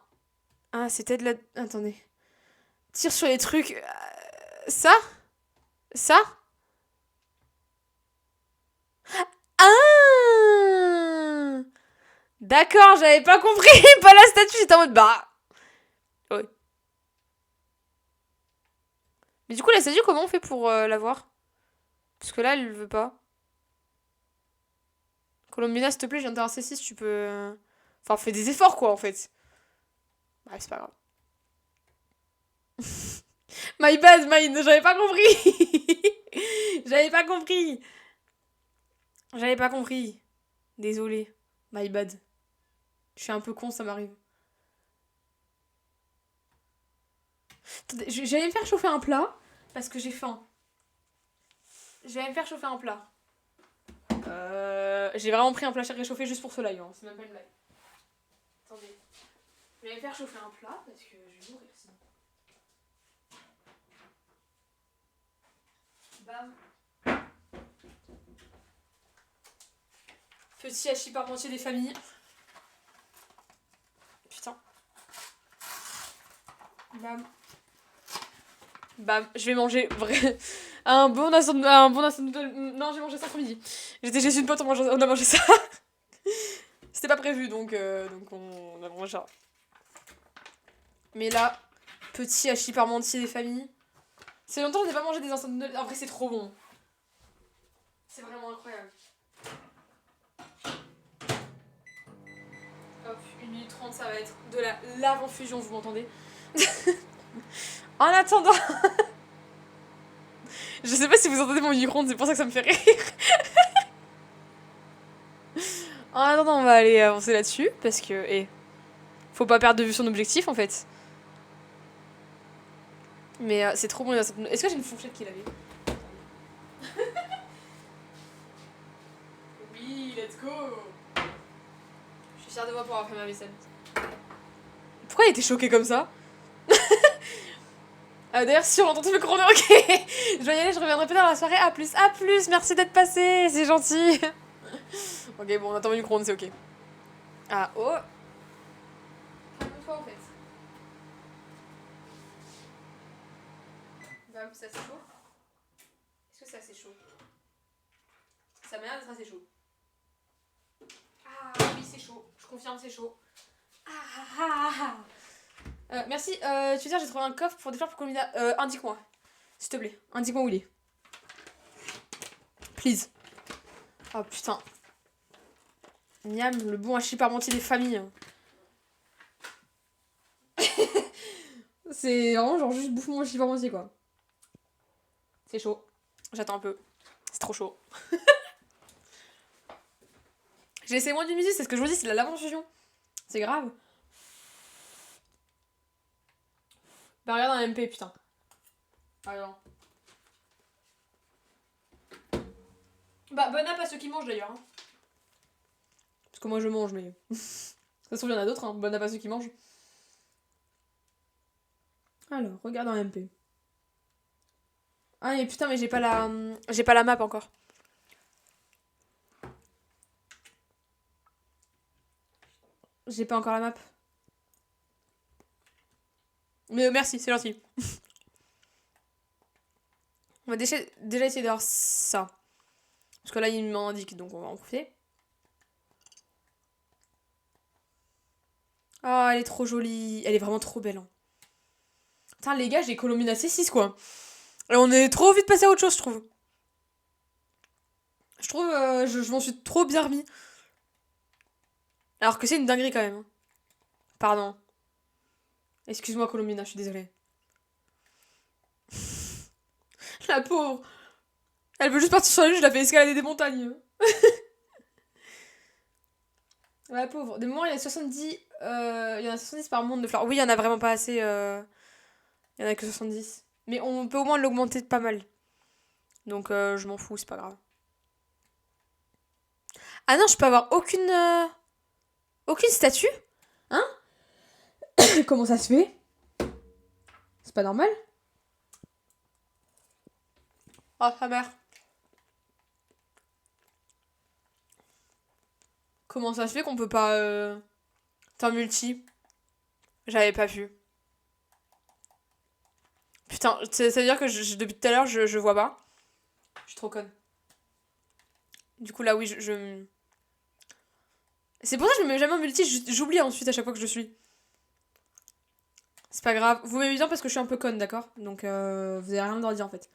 Ah, c'était de la... Attendez. Tire sur les trucs. Ça? Ça? Ah! D'accord, j'avais pas compris. Pas la statue, j'étais en mode bah. Ouais. Mais du coup, la statue, comment on fait pour la voir? Parce que là, elle veut pas. Colombina, s'il te plaît, je viens de t'avoir C6, tu peux. Enfin, fais des efforts, quoi, en fait. Bref, c'est pas grave. My bad, j'avais pas compris. J'avais pas compris. J'avais pas compris. Désolé. My bad. Je suis un peu con, ça m'arrive. Attendez, j'allais me faire chauffer un plat parce que j'ai faim. J'allais me faire chauffer un plat. J'ai vraiment pris un plat réchauffé juste pour ce live, hein. C'est même pas une blague. Attendez. Je vais me faire chauffer un plat parce que je vais mourir sinon. Bam. Petit hachis parmentier des familles. Putain. Bam. Bam. Je vais manger vrai. Un bon instant noodle. Non, j'ai mangé ça après-midi. J'étais chez une pote, on a mangé ça. C'était pas prévu, donc on a mangé ça. Mais là, petit hachis parmentier des familles. C'est longtemps que je n'ai pas mangé des instant noodles. En vrai, c'est trop bon. C'est vraiment incroyable. Hop, 1 minute 30, ça va être de la lave en fusion, vous m'entendez? En attendant... Je sais pas si vous entendez mon micro-ondes, c'est pour ça que ça me fait rire. En attendant, on va aller avancer là-dessus, parce que... faut pas perdre de vue son objectif, en fait. Mais c'est trop bon. Est-ce que j'ai une fourchette qu'il avait? Oui, let's go. Je suis fière de moi pour avoir fait ma vaisselle. Pourquoi il était choqué comme ça? D'ailleurs, si on entend tout le chrono, ok. Je vais y aller, je reviendrai plus tard dans la soirée. À plus, merci d'être passé, c'est gentil. Ok, bon, on attend le micro-ondes, c'est ok. Ah, oh. Calme-toi en fait. Bah, c'est assez chaud. Est-ce que c'est assez chaud? Ça m'a l'air d'être assez chaud. Ah oui, c'est chaud. Je confirme, c'est chaud. Merci. Tu veux dire, j'ai trouvé un coffre pour défaire pour Colomina. Indique-moi. S'il te plaît. Indique-moi où il est. Please. Oh putain. Miam, le bon hachis parmentier des familles. C'est vraiment genre juste bouffe mon hachis parmentier quoi. C'est chaud. J'attends un peu. C'est trop chaud. J'ai laissé moins d'une minute, c'est ce que je vous dis, c'est de la lave en fusion. C'est grave. Bah regarde un MP, putain. Ah non. Bah bon app à ceux qui mangent d'ailleurs. Hein. Parce que moi je mange, mais... de toute façon, il y en a d'autres, hein. Bon app à ceux qui mangent. Alors, regarde un MP. Ah mais putain, mais j'ai pas la map encore. J'ai pas encore la map. Mais merci, c'est gentil. On va déjà essayer d'avoir ça. Parce que là, il m'en indique, donc on va en profiter. Ah, elle est trop jolie. Elle est vraiment trop belle. Hein. Putain, les gars, j'ai Colombina C6, quoi. Et on est trop vite passé à autre chose, je trouve. Je trouve, je m'en suis trop bien remis. Alors que c'est une dinguerie, quand même. Pardon. Excuse-moi, Colombina, je suis désolée. La pauvre. Elle veut juste partir sur la lune, je la fais escalader des montagnes. La pauvre. De moment, il y a 70. Il y en a 70 par monde de fleurs. Oui, il y en a vraiment pas assez. Il y en a que 70. Mais on peut au moins l'augmenter de pas mal. Donc je m'en fous, c'est pas grave. Ah non, je peux avoir aucune statue? Hein? Comment ça se fait? C'est pas normal? Oh, sa mère. Comment ça se fait qu'on peut pas... T'es en multi? J'avais pas vu. Putain, ça veut dire que depuis tout à l'heure, je vois pas. Je suis trop conne. Du coup, là, oui, C'est pour ça que je me mets jamais en multi, j'oublie ensuite à chaque fois que je suis. C'est pas grave. Vous m'aimez bien parce que je suis un peu conne, d'accord? Donc, vous avez rien à me dire en fait.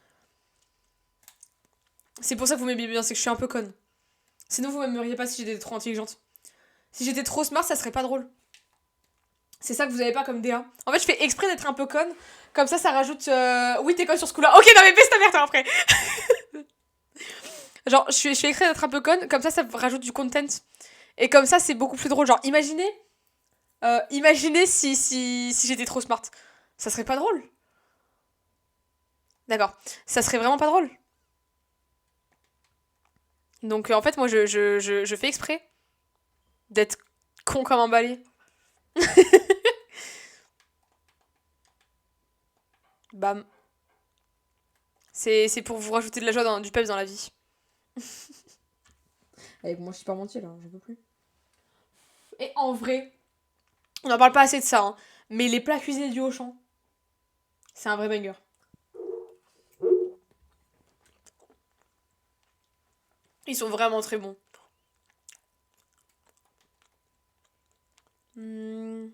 C'est pour ça que vous m'aimez bien, c'est que je suis un peu conne. Sinon, vous m'aimeriez pas si j'étais trop intelligente. Si j'étais trop smart, ça serait pas drôle. C'est ça que vous avez pas comme DA. En fait, je fais exprès d'être un peu conne. Comme ça rajoute. Oui, t'es conne sur ce coup-là. Ok, non, mais baisse ta mère, toi, après. Genre, je fais exprès d'être un peu conne. Comme ça rajoute du content. Et comme ça, c'est beaucoup plus drôle. Genre, imaginez si j'étais trop smart. Ça serait pas drôle. D'accord. Ça serait vraiment pas drôle. Donc, en fait, moi, je fais exprès d'être con comme un balai. Bam. C'est pour vous rajouter de la joie, du peps dans la vie. Avec moi, je suis pas menti là, j'en peux plus. Et en vrai, on en parle pas assez de ça, hein, mais les plats cuisinés du Auchan, c'est un vrai banger. Ils sont vraiment très bons. Hmm.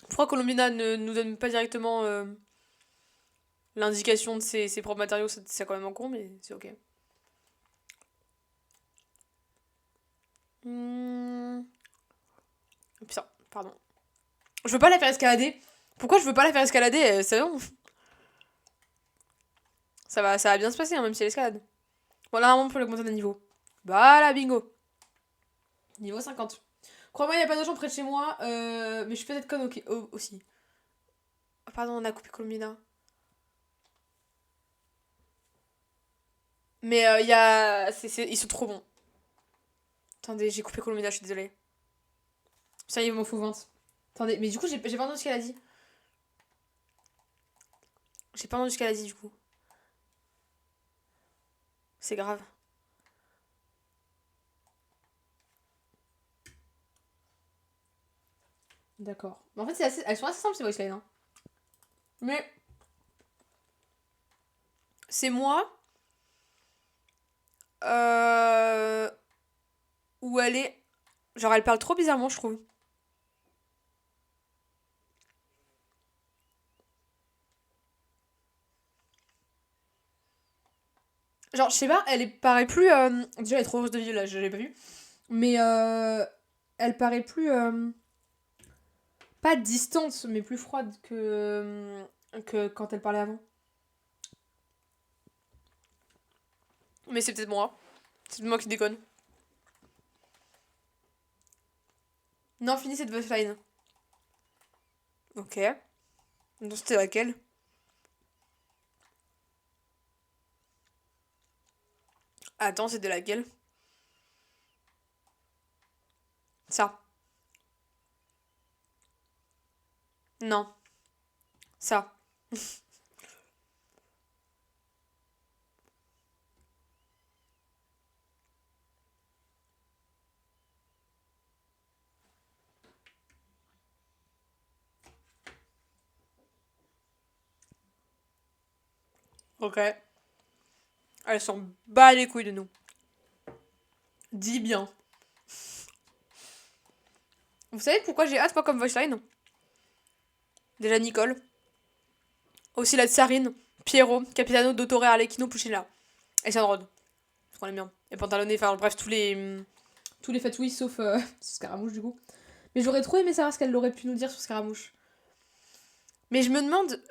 Pourquoi Colombina ne nous donne pas directement l'indication de ses propres matériaux? C'est quand même en con, mais c'est ok. Hmm. Putain, pardon. Je veux pas la faire escalader. Pourquoi je veux pas la faire escalader? C'est bon. Ça va bien se passer, hein, même si elle escalade. Voilà, on peut l'augmenter d'un niveau. Voilà, bingo. Niveau 50. Crois-moi, il n'y a pas de gens près de chez moi, mais je suis peut-être conne aussi. Oh, pardon, on a coupé Colomina. Mais il y a. Ils sont trop bons. Attendez, j'ai coupé Colomina, je suis désolée. Ça y est, il m'en faut 20. Attendez, mais du coup, j'ai pas entendu ce qu'elle a dit. J'ai pas entendu ce qu'elle a dit, du coup. C'est grave. D'accord. Mais en fait, elles sont assez simples, ces voicelines. Hein. Mais. C'est moi. Euh. Où elle est. Genre, elle parle trop bizarrement, je trouve. Genre, je sais pas, paraît plus. Déjà, elle est trop heureuse de vivre là, je l'ai pas vu. Mais elle paraît plus. Pas distante, mais plus froide que quand elle parlait avant. Mais c'est peut-être moi. C'est peut-être moi qui déconne. Non, fini cette voice line. Ok. Donc c'était laquelle? Attends, c'était laquelle? Ça. Non. Ça. Ok. Elles sont bas les couilles de nous. Dis bien. Vous savez pourquoi j'ai hâte, moi, comme voice line? Déjà Nicole. Aussi la tsarine, Piero, Capitano, Dottore, Arlecchino, Puccella. Et Sandrone. Parce qu'on aime bien. Et Pantalone, enfin bref, tous les fatouilles sauf Scaramouche du coup. Mais j'aurais trop aimé savoir ce qu'elle aurait pu nous dire sur Scaramouche. Mais je me demande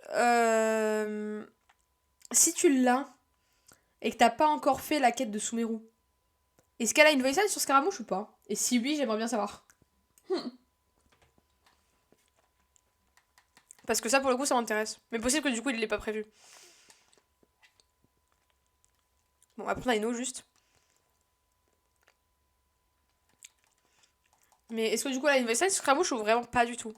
si tu l'as et que t'as pas encore fait la quête de Sumeru. Est-ce qu'elle a une voice line sur Scaramouche ou pas? Et si oui, j'aimerais bien savoir. Parce que ça, pour le coup, ça m'intéresse. Mais possible que du coup, il l'ait pas prévu. Bon, on va prendre Aino juste. Mais est-ce que du coup, elle a une voice line sur Scaramouche ou vraiment pas du tout?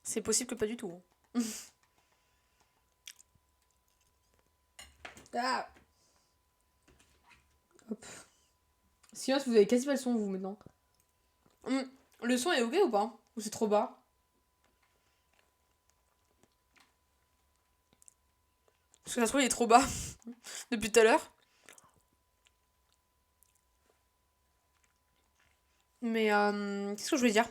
C'est possible que pas du tout. Hein. Ah. Hop. Sinon, vous avez quasi pas le son, vous, maintenant. Le son est ok ou pas? Ou c'est trop bas? Parce que ça se trouve, il est trop bas. Depuis tout à l'heure. Mais, qu'est-ce que je voulais dire?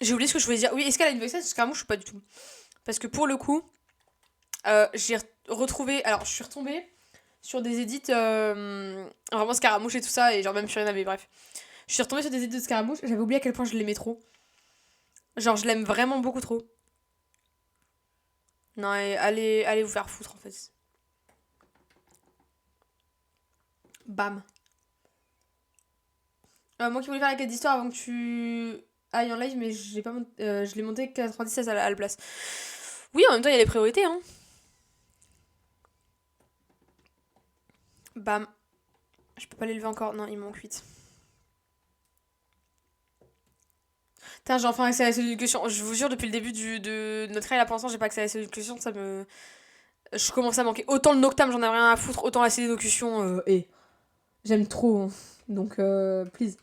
J'ai oublié ce que je voulais dire. Oui, est-ce qu'elle a une voice Scaramouche ou pas du tout? Parce que pour le coup, j'ai retrouvé... Alors, je suis retombée sur des edits... vraiment Scaramouche et tout ça, et genre même sur rien mais bref. Je suis retombée sur des edits de Scaramouche, j'avais oublié à quel point je l'aimais trop. Genre, je l'aime vraiment beaucoup trop. Non, et allez vous faire foutre, en fait. Bam. Moi qui voulais faire la quête d'histoire avant que tu ailles en live, mais j'ai pas je l'ai monté 96 à la place. Oui, en même temps, il y a les priorités, hein. Bam. Je peux pas l'élever encore. Non, il me manque 8. Putain, j'ai enfin accès à la séduction. Je vous jure, depuis le début de notre règle, là, pour l'instant, j'ai pas accès à la séduction. Ça me. Je commence à manquer. Autant le Noctam, j'en ai rien à foutre. Autant la séduction, et. J'aime trop. Hein. Donc, please.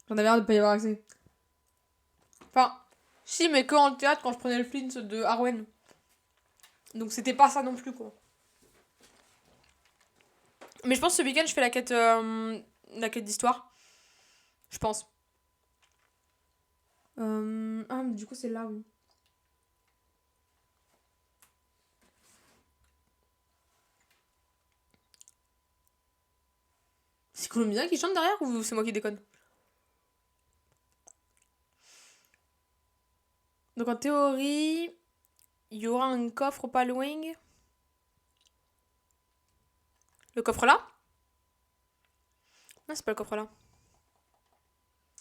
J'en avais marre de pas y avoir accès. Enfin, si, mais que en théâtre quand je prenais le Flint de Arwen. Donc, c'était pas ça non plus, quoi. Mais je pense que ce week-end, je fais la quête d'histoire. Je pense. Ah, mais du coup, c'est là, oui. C'est Columbia qui chante derrière ou c'est moi qui déconne? Donc en théorie, il y aura un coffre au Palwing. Le coffre là? Non, c'est pas le coffre là.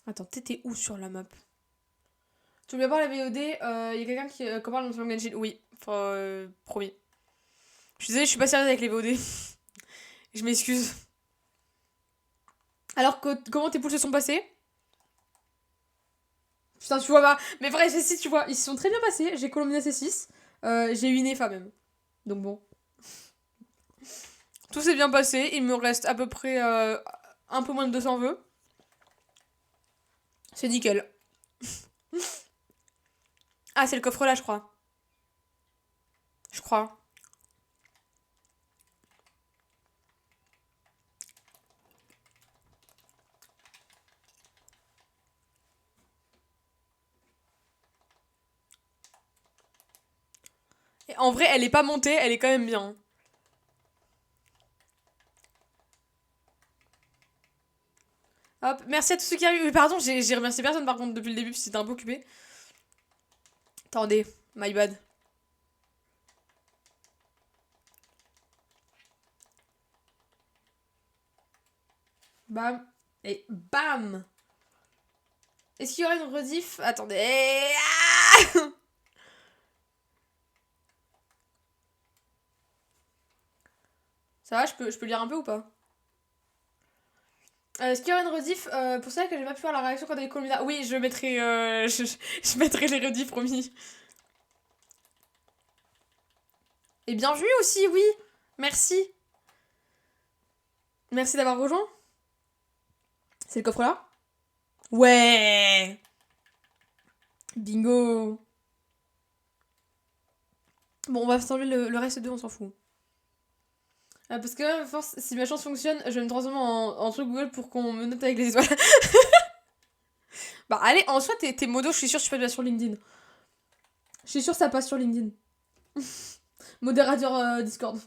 Attends, t'étais où sur la map? Tu voulais voir la VOD, il y a quelqu'un qui parle dans son Genshin. Oui, promis. Je suis désolée, je suis pas sérieuse avec les VOD. Je m'excuse. Alors, comment tes poules se sont passées? Putain, tu vois pas. Mais vrai, si, tu vois, ils se sont très bien passés. J'ai Colombina C6. J'ai eu une EFA même. Donc bon. Tout s'est bien passé. Il me reste à peu près un peu moins de 200 vœux. C'est nickel. Ah, c'est le coffre là, je crois. Je crois. Et en vrai, elle est pas montée, elle est quand même bien. Hop, merci à tous ceux qui arrivent. Pardon, j'ai remercié personne par contre depuis le début, parce que c'était un peu occupé. Attendez, my bad. Bam. Et bam. Est-ce qu'il y aura une rediff? Attendez. Ah ça va, je peux lire un peu ou pas? Est-ce qu'il y aura une rediff pour ça que j'ai pas pu faire la réaction quand il y avait Colmina? Oui, je mettrai, je mettrai les rediffs, promis. Et bienvenue aussi, oui. Merci. Merci d'avoir rejoint. C'est le coffre là? Ouais. Bingo. Bon, on va s'enlever le reste d'eux, on s'en fout. Parce que, force, si ma chance fonctionne, je vais me transformer en truc Google pour qu'on me note avec les étoiles. Bah, allez, en soi, t'es modo, je suis sûre que tu fais déjà sur LinkedIn. Je suis sûre que ça passe sur LinkedIn. Modérateur Discord.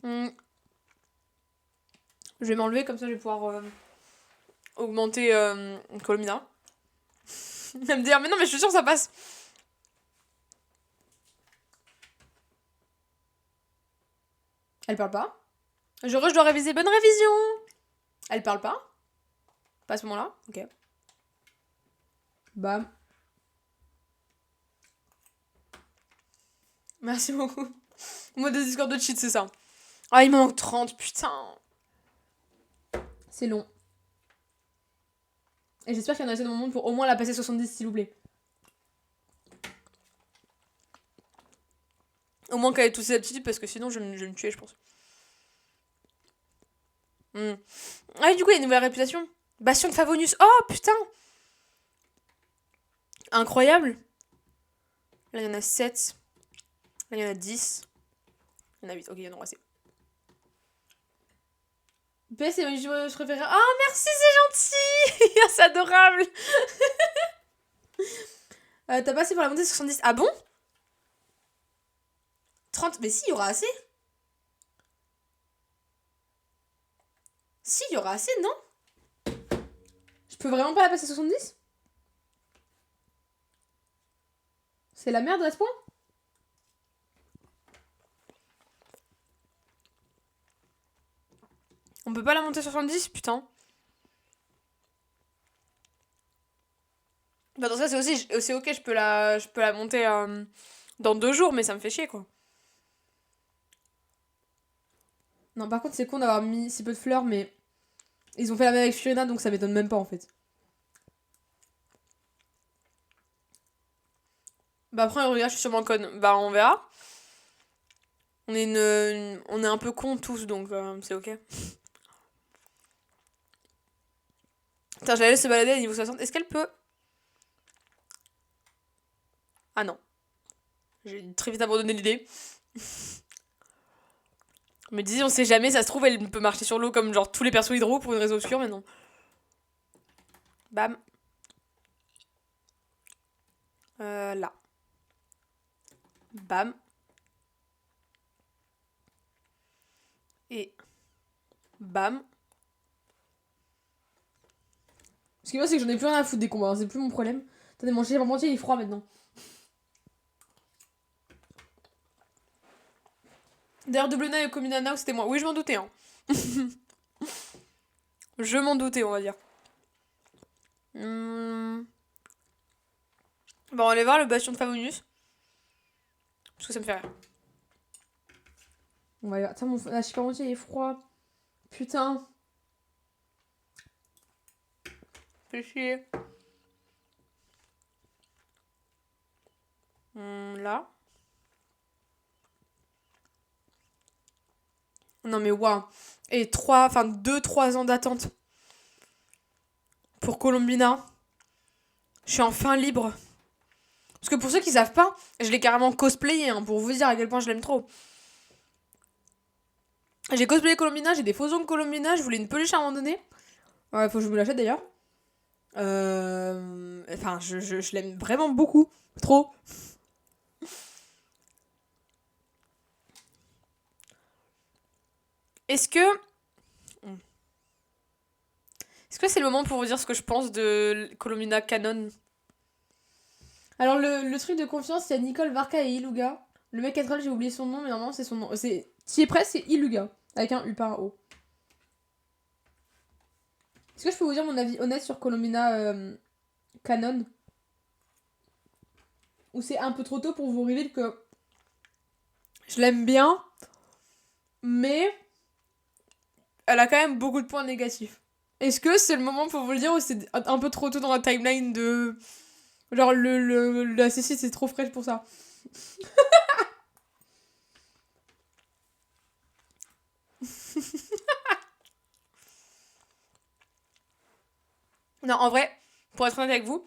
Je vais m'enlever, comme ça je vais pouvoir augmenter Colomina. Elle va me dire, mais non, mais je suis sûre que ça passe. Elle parle pas. Je dois réviser. Bonne révision. Elle parle pas. Pas à ce moment-là. Ok. Bam. Merci beaucoup. Mode de Discord de cheat, c'est ça. Ah, il m'en manque 30, putain. C'est long. Et j'espère qu'il y en a assez dans mon monde pour au moins la passer 70, s'il vous plaît. Au moins qu'elle ait toutes ses aptitudes, parce que sinon je vais me tuer, je pense. Ah, et du coup, il y a une nouvelle réputation. Bastion de Favonius. Oh, putain! Incroyable! Là, il y en a 7. Là, il y en a 10. Il y en a 8. Ok, il y en aura assez. PS, c'est mon jeu préféré. Oh, merci, c'est gentil! C'est adorable! T'as passé pour la montée 70. Ah bon? 30. Mais si, il y aura assez. Si, il y aura assez, non? Je peux vraiment pas la passer 70? C'est la merde à ce point? On peut pas la monter 70? Putain. Bah dans ça c'est ok, je peux la monter dans 2 jours, mais ça me fait chier quoi. Non, par contre c'est con d'avoir mis si peu de fleurs, mais ils ont fait la même avec Furina, donc ça m'étonne même pas en fait. Bah après regarde, je suis sûrement conne. Bah on verra. On est un peu cons tous, donc c'est ok. Putain, j'allais se balader à niveau 60. Est-ce qu'elle peut... Ah non. J'ai très vite abandonné l'idée. Mais disais, on sait jamais, ça se trouve, elle peut marcher sur l'eau comme genre tous les persos hydro pour une raison obscure, mais non. Bam. Là. Bam. Et... Bam. Ce qui est bien, c'est que j'en ai plus rien à foutre des combats, hein, c'est plus mon problème. Attendez, mon chien entier il est froid maintenant. D'ailleurs, Doublena et Kominana, c'était moi. Oui, je m'en doutais, hein. Je m'en doutais, on va dire. Bon, on va aller voir le bastion de Favonius. Parce que ça me fait rire. On va aller voir. Attends, mon super entier il est froid. Putain. Fais chier. Là. Non mais waouh. Et 2-3 ans d'attente. Pour Colombina. Je suis enfin libre. Parce que pour ceux qui savent pas, je l'ai carrément cosplayé, hein, pour vous dire à quel point je l'aime trop. J'ai cosplayé Colombina, j'ai des faux ongles Colombina, je voulais une peluche à un moment donné. Ouais, faut que je me l'achète d'ailleurs. Enfin, je l'aime vraiment beaucoup. Trop. Est-ce que... Est-ce que c'est le moment pour vous dire ce que je pense de Colomina Canon? Alors, le truc de confiance, il y a Nicole, Varka et Iluga. Le mec 4L, j'ai oublié son nom, mais normalement, c'est son nom. T'y es presque, c'est Iluga. Avec un U, pas un O. Est-ce que je peux vous dire mon avis honnête sur Colomina Canon? Ou c'est un peu trop tôt pour vous révéler que je l'aime bien, mais elle a quand même beaucoup de points négatifs. Est-ce que c'est le moment pour vous le dire ou c'est un peu trop tôt dans la timeline de... Genre la Cécile c'est trop fraîche pour ça. Non, en vrai, pour être honnête avec vous,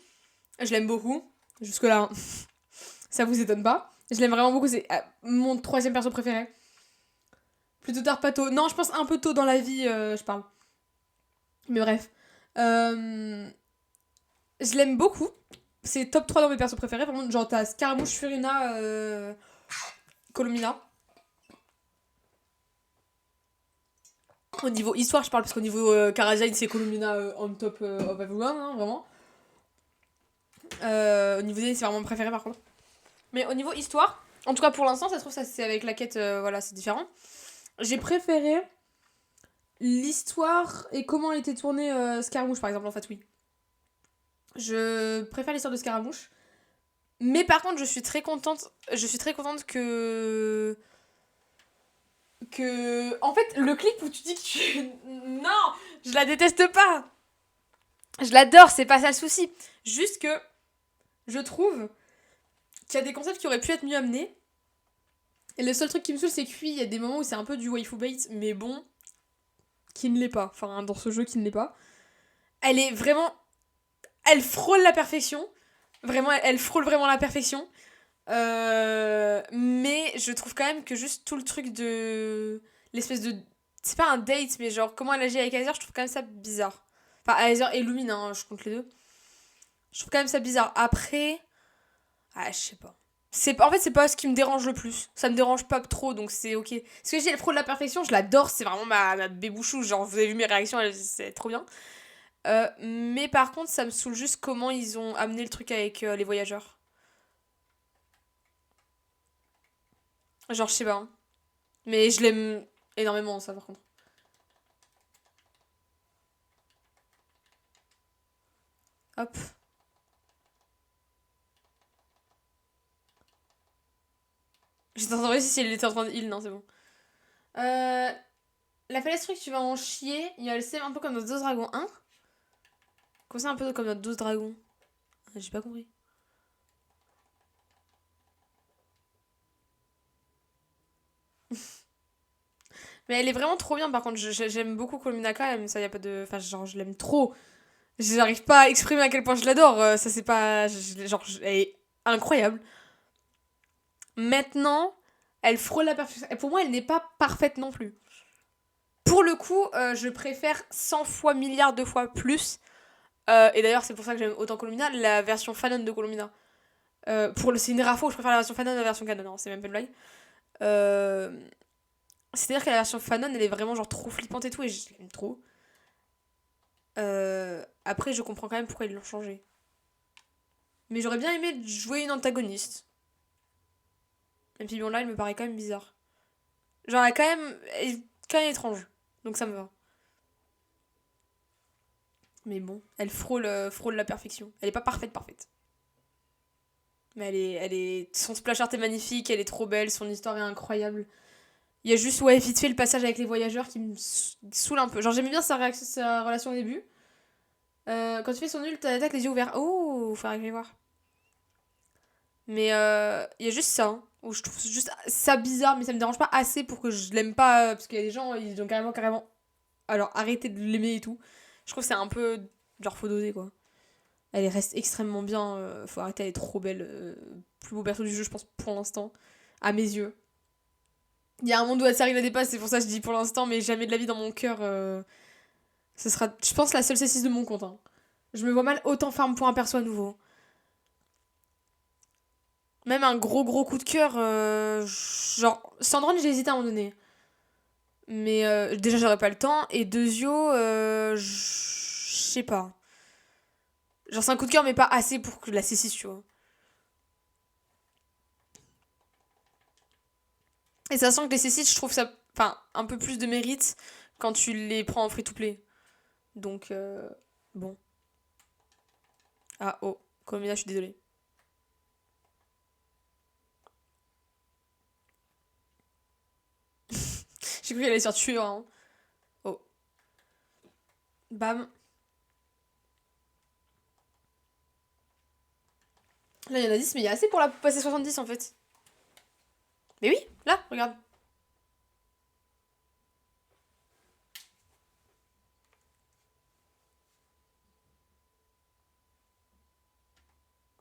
je l'aime beaucoup. Jusque-là, ça vous étonne pas. Je l'aime vraiment beaucoup, c'est mon 3ème perso préféré. Plutôt tard, pas tôt. Non, je pense un peu tôt dans la vie, je parle. Mais bref. Je l'aime beaucoup. C'est top 3 dans mes persos préférés. Par contre, genre, t'as Scaramouche, Furina, Colomina. Au niveau histoire, je parle, parce qu'au niveau Karazhan, c'est Colomina on top of everyone, hein, vraiment. Au niveau des, c'est vraiment mon préféré par contre. Mais au niveau histoire, en tout cas pour l'instant, ça se trouve, ça c'est avec la quête, voilà, c'est différent. J'ai préféré l'histoire et comment elle était tournée Scaramouche par exemple, en fait, oui. Je préfère l'histoire de Scaramouche. Mais par contre, je suis très contente que en fait, le clip où tu dis que tu... Non, je la déteste pas. Je l'adore, c'est pas ça le souci. Juste que je trouve qu'il y a des concepts qui auraient pu être mieux amenés. Et le seul truc qui me saoule, c'est que oui, il y a des moments où c'est un peu du waifu bait, mais bon, qui ne l'est pas. Enfin, dans ce jeu, qui ne l'est pas. Elle est vraiment. Elle frôle la perfection. Vraiment, elle frôle vraiment la perfection. Mais je trouve quand même que juste tout le truc de. L'espèce de. C'est pas un date, mais genre comment elle agit avec Azer, je trouve quand même ça bizarre. Enfin, Azer et Lumine, hein, je compte les deux. Je trouve quand même ça bizarre. Après. Ah, je sais pas. En fait, c'est pas ce qui me dérange le plus. Ça me dérange pas trop, donc c'est ok. Parce que j'ai le pro de la perfection, je l'adore, c'est vraiment ma bébouchou. Genre, vous avez vu mes réactions, c'est trop bien. Mais par contre, ça me saoule juste comment ils ont amené le truc avec les voyageurs. Genre, je sais pas, hein. Mais je l'aime énormément, ça, par contre. Hop. J'étais en train de regarder si elle était en train de heal, non, c'est bon. Euh, la falaise truc, tu vas en chier. Il y a le save un peu comme notre 12 dragons 1. Comme ça, un peu comme notre 12 dragons. J'ai pas compris. Mais elle est vraiment trop bien, par contre. J'aime beaucoup Kolminaka, mais ça, y a pas de. Enfin, genre, je l'aime trop. J'arrive pas à exprimer à quel point je l'adore. Ça, c'est pas. Genre, elle est incroyable. Maintenant, elle frôle la perfection. Et pour moi, elle n'est pas parfaite non plus. Pour le coup, je préfère 100 fois, milliards de fois plus. Et d'ailleurs, c'est pour ça que j'aime autant Colomina, la version fanon de Colomina. C'est une rafo, je préfère la version fanon à la version canon, hein, c'est même pas une blague. Euh, C'est-à-dire que la version fanon, elle est vraiment genre trop flippante et tout, et je l'aime trop. Après, je comprends quand même pourquoi ils l'ont changé. Mais j'aurais bien aimé jouer une antagoniste. Et puis bon, là, il me paraît quand même bizarre. Genre, elle est quand même étrange. Donc ça me va. Mais bon, elle frôle la perfection. Elle est pas parfaite, parfaite. Mais son splash art est magnifique, elle est trop belle, son histoire est incroyable. Il y a juste, ouais, vite fait le passage avec les voyageurs qui me saoule un peu. Genre, j'aimais bien sa relation au début. Quand tu fais son ult, t'attaques les yeux ouverts. Oh, faudrait que je voir. Mais il y a juste ça, hein, où je trouve juste ça bizarre, mais ça me dérange pas assez pour que je l'aime pas. Parce qu'il y a des gens, ils ont carrément. Alors, arrêtez de l'aimer et tout. Je trouve que c'est un peu. Genre, faut doser, quoi. Elle reste extrêmement bien. Faut arrêter, elle est trop belle. Plus beau perso du jeu, je pense, pour l'instant. À mes yeux. Il y a un monde où Atsari la dépasse, c'est pour ça que je dis pour l'instant, mais jamais de la vie dans mon cœur. Ce sera, je pense, la seule C6 de mon compte, hein. Je me vois mal autant farm pour un perso à nouveau. Même un gros coup de cœur. Genre, Sandrone, j'ai hésité à en donner. Mais déjà, j'aurais pas le temps. Et Dezio, je sais pas. Genre, c'est un coup de cœur, mais pas assez pour que la C6, tu vois. Et sachant que les C6, je trouve ça. Enfin, un peu plus de mérite quand tu les prends en free-to-play. Donc, bon. Ah, oh. Comina, je suis désolée. J'ai cru qu'elle allait se faire tuer, hein. Oh. Bam. Là, il y en a 10, mais il y a assez pour la passer 70 en fait. Mais oui, là, regarde.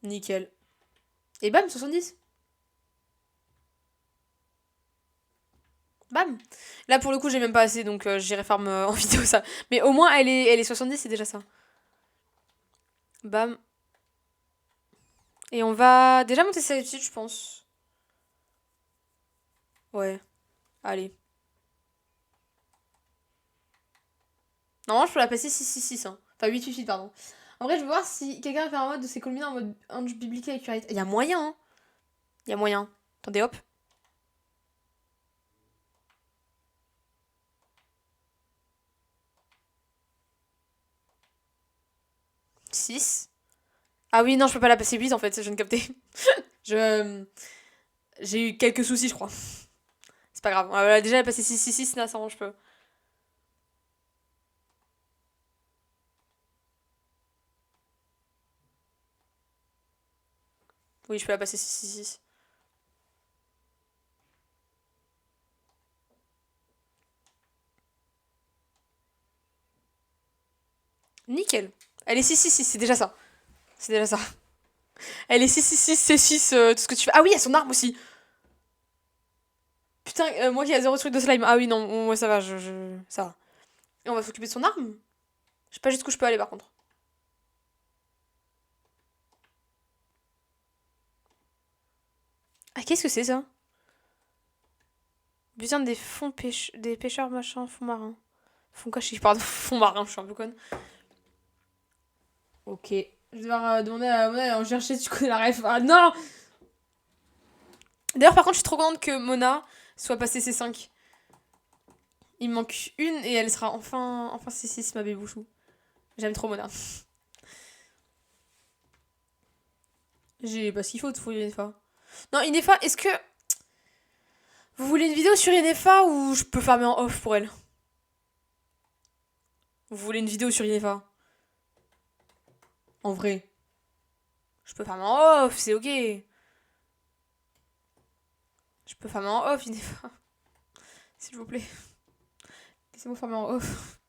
Nickel. Et bam, 70. Bam. Là, pour le coup, j'ai même pas assez, donc j'irai farm en vidéo ça. Mais au moins, elle est 70, c'est déjà ça. Bam. Et on va déjà monter sa habitude, je pense. Ouais, allez. Normalement, je peux la passer 6-6-6, hein. Enfin, 8-8-8, pardon. En vrai, je veux voir si quelqu'un a fait un mode de ses combinés en mode Ange biblique avec Curate. Il y a moyen, hein. Il y a moyen. Attendez, hop. 6. Ah oui, non, je peux pas la passer 8 en fait, je viens de capter. je. J'ai eu quelques soucis, je crois. C'est pas grave. Déjà, elle a passé 6-6-6, là, ça range peu. Oui, je peux la passer 6-6-6. Nickel. Elle est 6-6-6, c'est déjà ça. C'est déjà ça. Elle est 6-6-6, C6, tout ce que tu fais. Ah oui, il y a son arme aussi. Putain, moi qui a zéro truc de slime. Ah oui, non, ouais, ça va, ça va. Et on va s'occuper de son arme. Je sais pas jusqu'où je peux aller par contre. Ah, qu'est-ce que c'est ça? Butin des fonds des pêcheurs machin, fonds marins. Fonds cachés, pardon, fonds marins, je suis un peu conne. Ok. Je vais devoir demander à Mona en chercher, tu connais la ref. Ah non! D'ailleurs, par contre, je suis trop contente que Mona soit passée C5. Il me manque une et elle sera enfin C6, ma bébouchou. J'aime trop Mona. J'ai pas ce qu'il faut pour Inefa. Non, Inefa, est-ce que vous voulez une vidéo sur Inefa ou je peux farmer en off pour elle? Vous voulez une vidéo sur Inefa? En vrai. Je peux farmer en off, c'est ok. Je peux farmer en off, Inefa. S'il vous plaît. Laissez-moi farmer en off.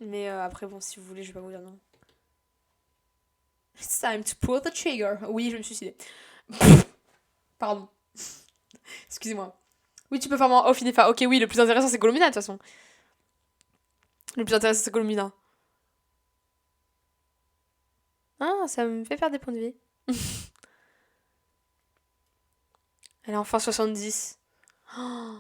Mais après, bon, si vous voulez, je vais pas vous dire non. It's time to pull the trigger. Oui, je vais me suicider. Pardon. Excusez-moi. Oui, tu peux farmer en off, Inefa. Ok, oui, le plus intéressant, c'est Colomina, de toute façon. Le plus intéressant, c'est Colomina. Ah, ça me fait faire des points de vie. Elle est enfin 70. Oh.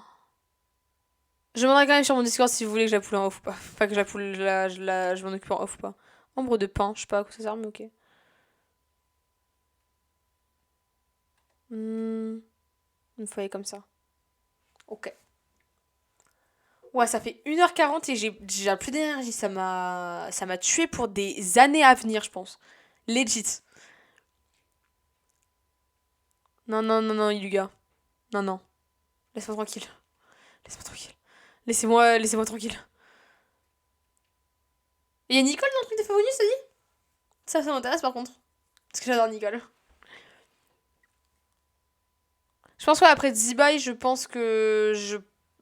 Je demanderai quand même sur mon Discord si vous voulez que je la poule en off ou pas. Pas que je la poule, je m'en occupe en off ou pas. Ombre de pain, je sais pas à quoi ça sert, mais ok. Une feuille comme ça. Ok. Ouais, ça fait 1h40 et j'ai déjà plus d'énergie. Ça m'a tué pour des années à venir, je pense. Legit. Non, non, non, non, Iluga. Non, non. Laisse-moi tranquille. Laisse-moi tranquille. Laissez-moi tranquille. Et y a Nicole dans le truc de Favonius, ça dit? Ça m'intéresse par contre. Parce que j'adore Nicole. Je pense qu'après Zibai, je pense que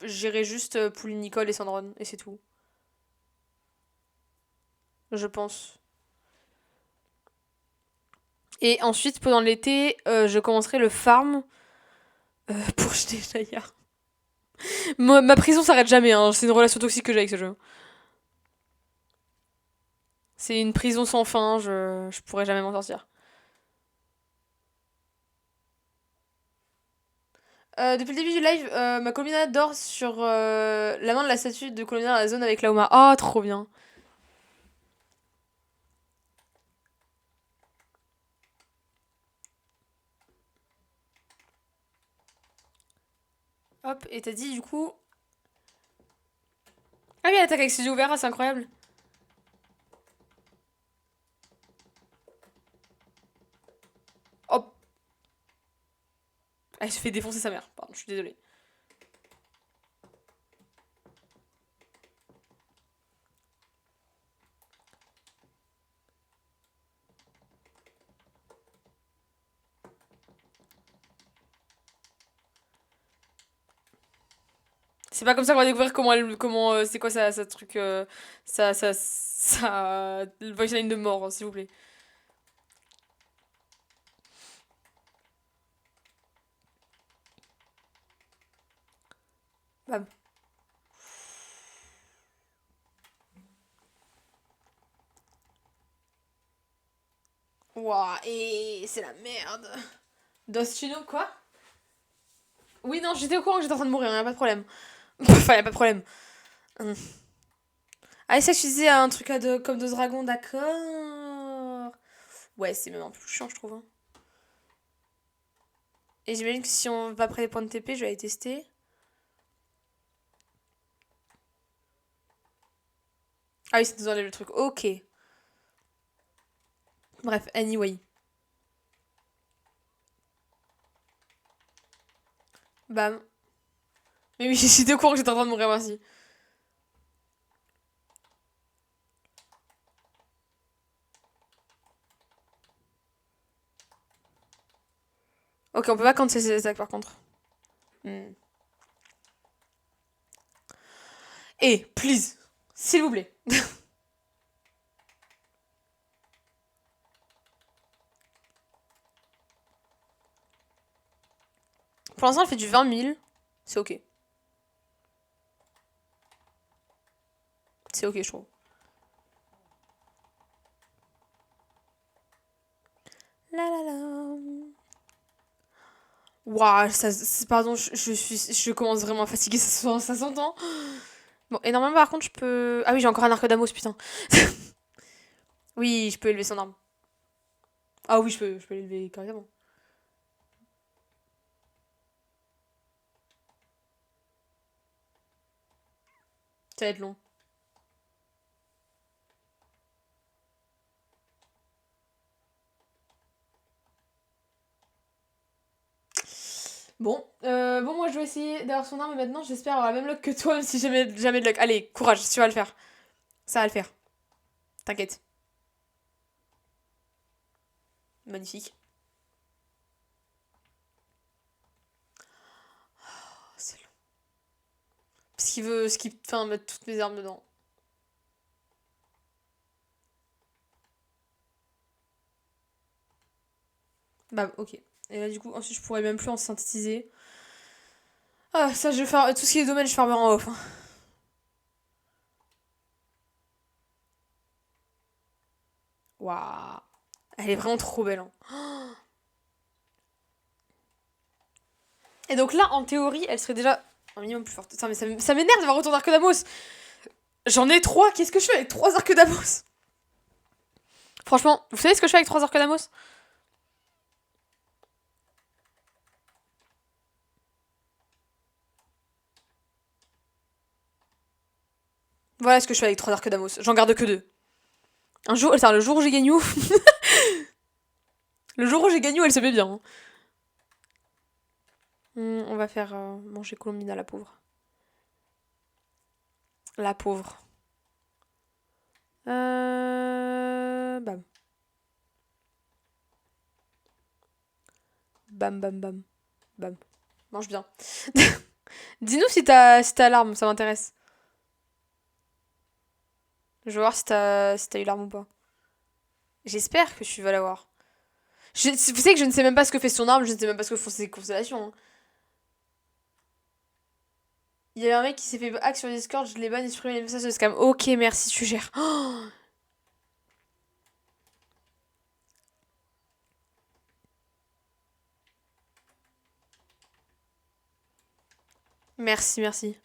j'irai juste pour Nicole et Sandron. Et c'est tout. Je pense. Et ensuite, pendant l'été, je commencerai le farm pour jeter Jaya. Ma prison s'arrête jamais, hein. C'est une relation toxique que j'ai avec ce jeu. C'est une prison sans fin, je pourrais jamais m'en sortir. Depuis le début du live, ma Colomina dort sur la main de la statue de Colomina dans la zone avec Laoma. Ah, trop bien. Hop, et t'as dit du coup. Ah oui, elle attaque avec ses yeux ouverts, ah, c'est incroyable. Hop. Elle se fait défoncer sa mère. Pardon, je suis désolée. C'est pas comme ça qu'on va découvrir c'est quoi sa truc, le voice line de mort, s'il vous plaît. Bam. Ouah, et c'est la merde. Dostino, quoi? Oui, non, j'étais au courant que j'étais en train de mourir, y'a pas de problème. Enfin, y'a pas de problème. Hum. Ah, et ça, je disais un truc comme deux dragons, d'accord. Ouais, c'est même un peu plus chiant, je trouve, hein. Et j'imagine que si on va après les points de TP, je vais aller tester. Ah oui, ça nous enlève le truc. Ok. Bref, anyway. Bam. Mais oui, j'étais au courant que j'étais en train de mourir, merci. Ok, on peut pas cancel ses attaques par contre. Hmm. Et, please, s'il vous plaît. Pour l'instant, elle fait du 20 000. C'est ok. C'est ok, je trouve. La la la. Waouh, pardon, je commence vraiment à fatiguer, ça s'entend. Bon, et normalement, par contre, je peux. Ah oui, j'ai encore un arc d'Amos, putain. Oui, je peux élever son arme. Ah oui, je peux l'élever carrément. Ça va être long. Bon, moi je vais essayer d'avoir son arme maintenant. J'espère avoir la même luck que toi, même si jamais de luck. Allez, courage, tu vas le faire. Ça va le faire. T'inquiète. Magnifique. Oh, c'est long. Parce qu'il veut enfin, mettre toutes mes armes dedans. Bah, ok. Et là, du coup, ensuite, je pourrais même plus en synthétiser. Ah, ça, je vais faire. Tout ce qui est domaine, je farmerai en off, hein. Waouh. Elle est vraiment trop belle, hein. Et donc là, en théorie, elle serait déjà un minimum plus forte. Mais ça m'énerve d'avoir autant d'arcs d'Amos. J'en ai trois. Qu'est-ce que je fais avec trois arcs d'Amos? Franchement, vous savez ce que je fais avec trois arcs d'Amos? Voilà ce que je fais avec trois arcs d'Amos. J'en garde que deux. Un jour, le jour où j'ai gagné, le jour où j'ai gagné, elle se met bien, hein. On va faire manger Colombina, la pauvre. La pauvre. Bam. Bam, bam, bam. Bam. Mange bien. Dis-nous si t'as l'arme, ça m'intéresse. Je veux voir si t'as eu l'arme ou pas. J'espère que tu vas l'avoir. Vous savez que je ne sais même pas ce que fait son arme, je ne sais même pas ce que font ses constellations, hein. Il y avait un mec qui s'est fait hack sur Discord, je l'ai ban et supprimé les messages de scam. Ok, merci, tu gères. Oh, merci, merci.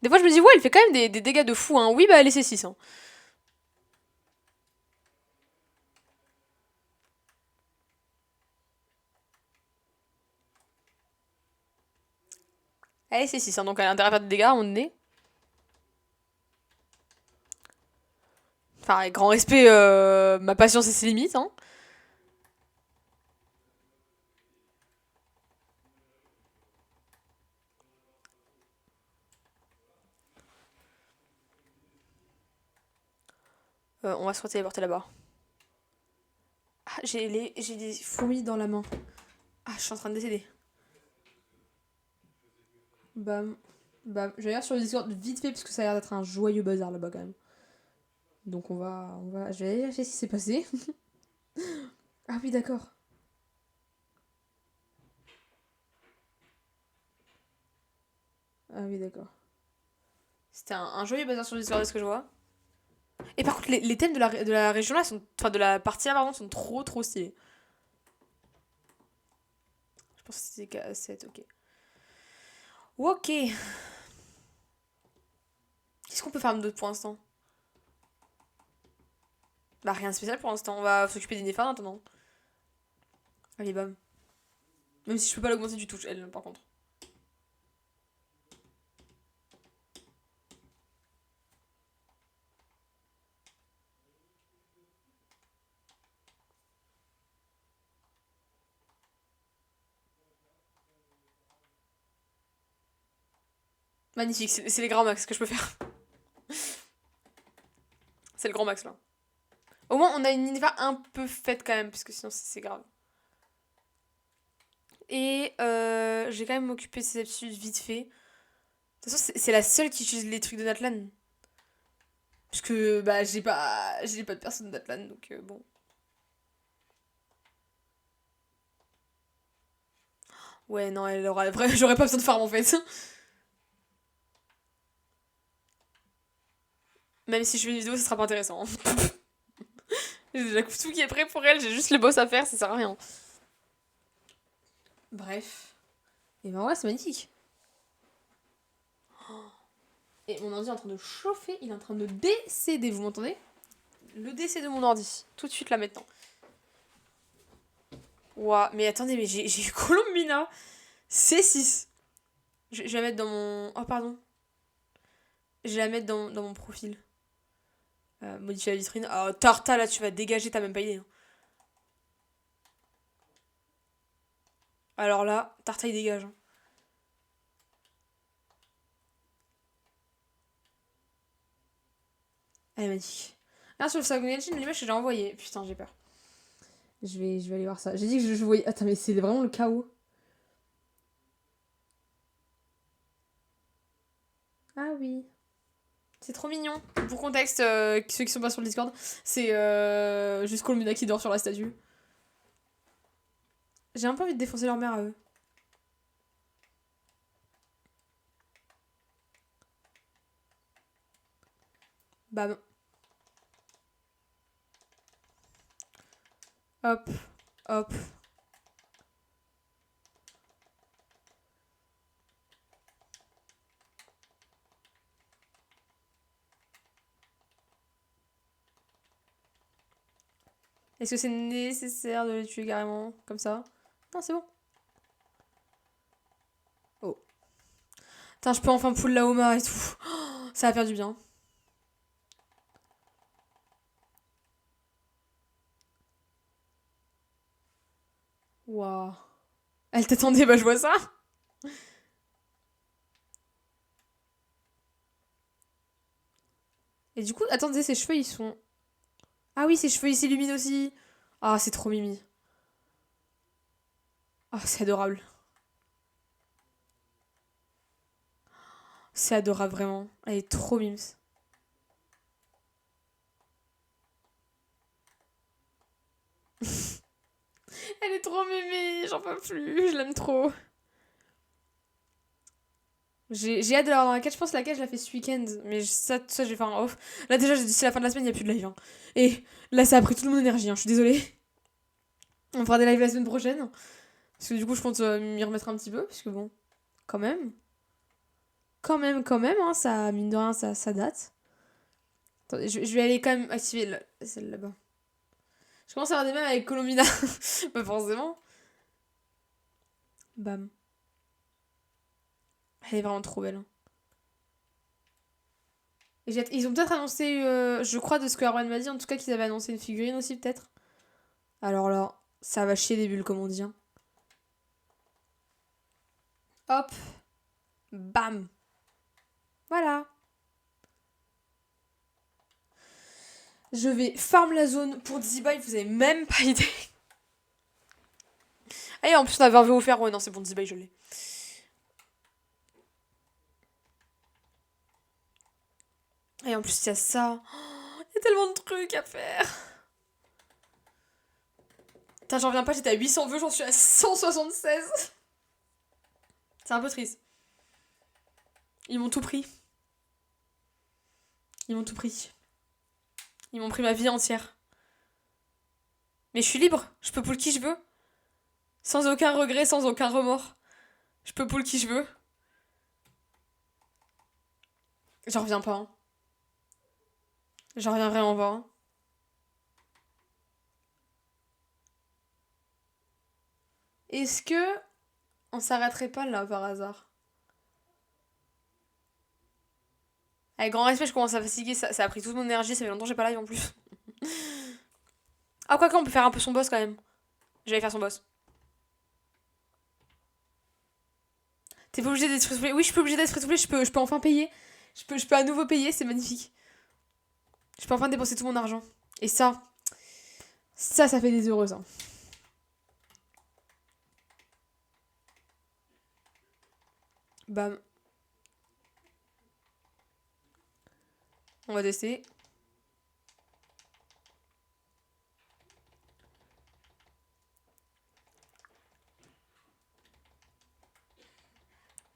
Des fois, je me dis, ouais, il fait quand même des dégâts de fou, hein. Oui, bah, laissez 6, hein. Elle c'est 6, hein, donc elle a intérêt à faire des dégâts à un moment donné. Enfin, avec grand respect, ma patience et ses limites, hein. On va se téléporter là-bas. Ah, j'ai des fourmis dans la main. Ah, je suis en train de décéder. Bam. Bam. Je vais aller sur le Discord vite fait parce que ça a l'air d'être un joyeux bazar là-bas quand même. Donc je vais aller vérifier ce qui s'est passé. Ah oui, d'accord. Ah oui, d'accord. C'était un joyeux bazar sur le Discord de ce que je vois. Et par contre, les thèmes de la région là sont. Enfin, de la partie là, pardon, sont trop trop stylés. Je pense que c'était K7, ok. Ok. Qu'est-ce qu'on peut faire d'autre pour l'instant? Bah, rien de spécial pour l'instant. On va s'occuper des néphars maintenant. Allez, bam. Même si je peux pas l'augmenter du tout, elle, par contre. Magnifique, c'est les grands max que je peux faire. C'est le grand max là. Au moins, on a une Nineveh un peu faite quand même, parce que sinon, c'est grave. Et je vais quand même m'occuper de ces aptitudes vite fait. De toute façon, c'est la seule qui utilise les trucs de Natlan. Parce que bah, j'ai pas de personne de Natlan, donc bon. Ouais, non, elle aura. J'aurais pas besoin de farm en fait. Même si je fais une vidéo, ça sera pas intéressant. J'ai déjà tout qui est prêt pour elle, j'ai juste le boss à faire, ça sert à rien. Bref. Et ben ouais, c'est magnifique. Et mon ordi est en train de chauffer, il est en train de décéder, vous m'entendez? Le décès de mon ordi. Tout de suite là maintenant. Ouah, mais attendez, mais j'ai eu Colombina. C6. Je vais la mettre dans mon. Oh, pardon. Je vais la mettre dans mon profil. Modifier la vitrine. Oh, Tarta, là, tu vas dégager, t'as même pas idée. Hein. Alors là, Tarta, il dégage. Hein. Elle est magnifique. Là, sur le Sagon Genshin, l'image que j'ai envoyée. Putain, j'ai peur. Je vais aller voir ça. J'ai dit que je voyais. Attends, mais c'est vraiment le chaos. Ah oui. C'est trop mignon. Pour contexte, ceux qui sont pas sur le Discord, c'est juste Colmuna qui dort sur la statue. J'ai un peu envie de défoncer leur mère à eux. Bam. Hop. Hop. Est-ce que c'est nécessaire de les tuer carrément comme ça? Non, c'est bon. Oh. Putain, je peux enfin pull la Oma et tout. Oh, ça va faire du bien. Waouh. Elle t'attendait, bah je vois ça. Et du coup, attendez, ses cheveux ils sont. Ah oui, ses cheveux ils s'illuminent aussi. Ah, c'est trop mimi. Ah, c'est adorable. C'est adorable vraiment. Elle est trop mimes. Elle est trop mimi, j'en peux plus, je l'aime trop. J'ai hâte de l'avoir dans la cage, je pense que la cage je la fais ce week-end, mais ça je vais faire un off. Là déjà, d'ici la fin de la semaine, il n'y a plus de live. Hein. Et là, ça a pris toute mon énergie, hein, je suis désolée. On fera des lives la semaine prochaine. Parce que du coup, je compte m'y remettre un petit peu, parce que bon, quand même. Quand même, hein, ça, mine de rien, ça date. Attendez, je vais aller quand même activer celle là-bas. Je commence à avoir des mêmes avec Colomina. Pas forcément. Bam. Elle est vraiment trop belle. Hein. Et ils ont peut-être annoncé, je crois de ce que Arwen m'a dit, en tout cas qu'ils avaient annoncé une figurine aussi peut-être. Alors là, ça va chier des bulles comme on dit. Hein. Hop. Bam. Voilà. Je vais farm la zone pour 10 buys, vous avez même pas idée. Ah et en plus on avait un VO offert, ouais non c'est bon 10 buys je l'ai. Et en plus il y a ça. Oh, il y a tellement de trucs à faire. Putain j'en reviens pas, j'étais à 800 vœux, j'en suis à 176. C'est un peu triste. Ils m'ont tout pris. Ils m'ont tout pris. Ils m'ont pris ma vie entière. Mais je suis libre, je peux pull qui je veux. Sans aucun regret, sans aucun remords. Je peux pull qui je veux. J'en reviens pas. Hein. J'en reviens vraiment pas. Hein. Est-ce que on s'arrêterait pas là par hasard? Avec grand respect, je commence à fatiguer, ça a pris toute mon énergie, ça fait longtemps que j'ai pas live en plus. Ah, quoi on peut faire un peu son boss quand même. J'allais faire son boss. T'es pas obligé d'être free-to-play. Oui, je suis pas obligée d'être free-to-play, je peux enfin payer. Je peux à nouveau payer, c'est magnifique. Je peux enfin dépenser tout mon argent. Et ça fait des heureux, ça. Bam. On va tester.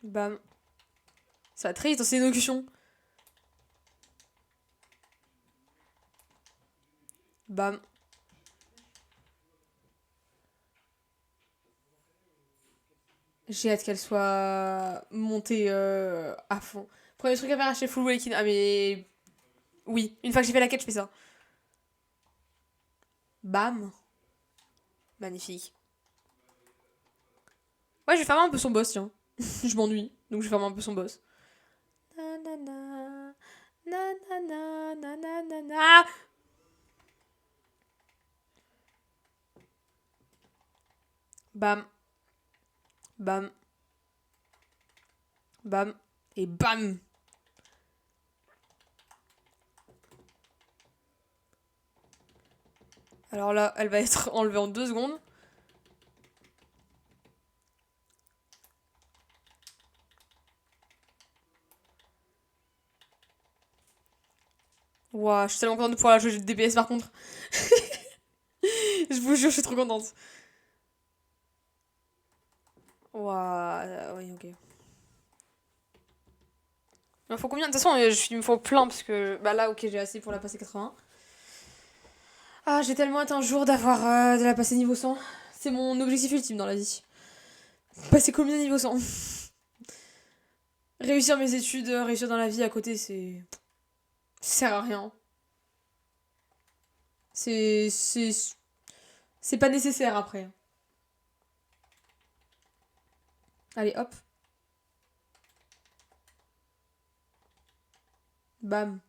Bam. Ça va très vite, c'est une élocution. Bam. J'ai hâte qu'elle soit montée à fond. Premier truc à faire, acheter Full Awakening. Ah mais... Oui, une fois que j'ai fait la quête, je fais ça. Bam. Magnifique. Ouais, je vais farmer un peu son boss, tiens. Je m'ennuie, donc je vais farmer un peu son boss. Nanana, nanana, nanana. Bam. Bam. Bam. Et bam. Alors là, elle va être enlevée en 2 secondes. Ouah, je suis tellement contente de pouvoir la jouer de DPS par contre. Je vous jure, je suis trop contente. Ouah, oui, ok. Il me faut combien? De toute façon, il me faut plein parce que bah là, ok, j'ai assez pour la passer 80. Ah, j'ai tellement hâte un jour d'avoir de la passer niveau 100. C'est mon objectif ultime dans la vie. Passer combien niveau 100? Réussir mes études, réussir dans la vie à côté, c'est. Ça sert à rien. C'est. C'est pas nécessaire après. Allez, hop. Bam.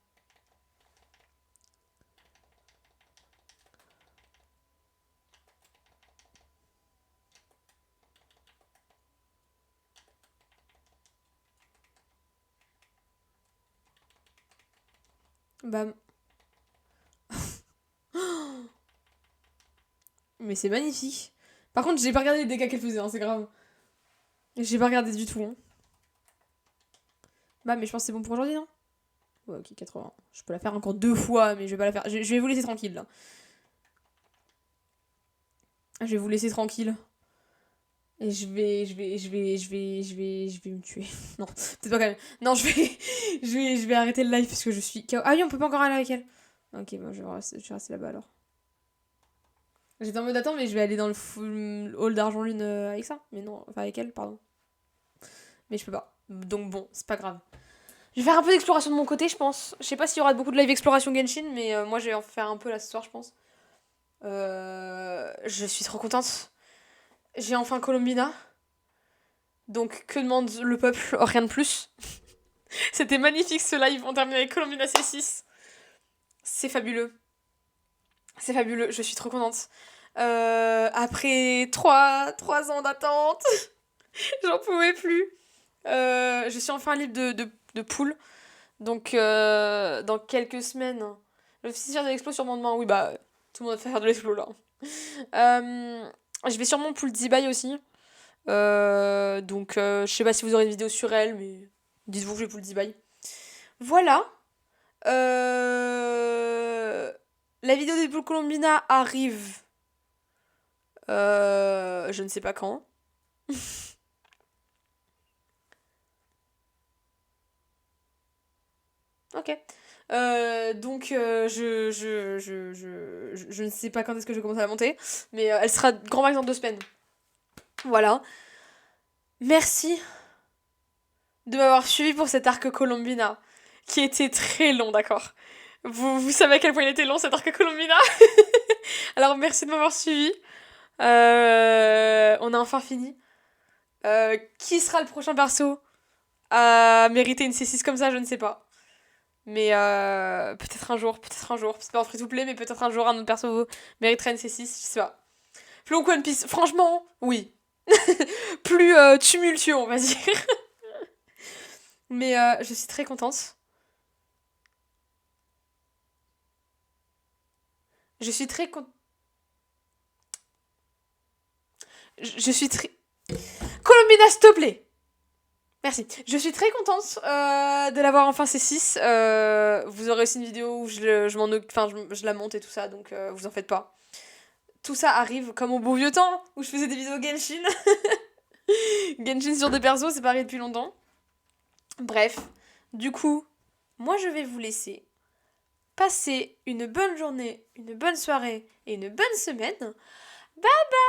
Bam. Mais c'est magnifique. Par contre, j'ai pas regardé les dégâts qu'elle faisait, hein, c'est grave. J'ai pas regardé du tout. Hein. Bah, mais je pense que c'est bon pour aujourd'hui, non? Ouais, ok, 80. Je peux la faire encore 2 fois, mais je vais pas la faire. Je vais vous laisser tranquille, là. Je vais vous laisser tranquille. Et je vais me tuer. Non, peut-être pas quand même. Non, je vais arrêter le live parce que je suis KO. Ah oui, on peut pas encore aller avec elle. Ok, bon, je vais rester là-bas alors. J'étais en mode attends, mais je vais aller dans le full hall d'argent lune avec ça. Mais non, enfin avec elle, pardon. Mais je peux pas. Donc bon, c'est pas grave. Je vais faire un peu d'exploration de mon côté, je pense. Je sais pas s'il y aura beaucoup de live exploration Genshin, mais moi je vais en faire un peu là ce soir, je pense. Je suis trop contente. J'ai enfin Colombina. Donc que demande le peuple? Rien de plus. C'était magnifique ce live. On termine avec Colombina C6. C'est fabuleux. C'est fabuleux. Je suis trop contente. Après 3 ans d'attente, j'en pouvais plus. Je suis enfin libre de poule. Donc, dans quelques semaines, l'officier de l'explo sur mon demain. Oui, bah, tout le monde va faire de l'explo là. Je vais sûrement poule D-Buy aussi. Donc, je sais pas si vous aurez une vidéo sur elle, mais dites-vous que je vais poule D-Buy. Voilà. La vidéo des poules Colombina arrive. Je ne sais pas quand. Ok. Donc, je ne sais pas quand est-ce que je vais commencer à la monter, mais elle sera grand max dans 2 semaines. Voilà. Merci de m'avoir suivi pour cet arc Colombina, qui était très long, d'accord. Vous savez à quel point il était long cet arc Colombina. Alors merci de m'avoir suivi. On a enfin fini. Qui sera le prochain perso à mériter une C6 comme ça, je ne sais pas. Mais peut-être un jour, c'est pas en free-to-play, mais peut-être un jour un autre perso mériterait une C6, je sais pas. Plus long que One Piece, franchement, oui. Plus tumultueux, on va dire. Mais je suis très contente. Je suis très je suis très... Colombina, s'il te plaît. Merci. Je suis très contente de l'avoir enfin C6. Vous aurez aussi une vidéo où je m'en enfin, je la monte et tout ça, donc vous en faites pas. Tout ça arrive comme au beau vieux temps où je faisais des vidéos Genshin. Genshin sur des persos, c'est pareil depuis longtemps. Bref, du coup, moi je vais vous laisser. Passez une bonne journée, une bonne soirée et une bonne semaine. Bye!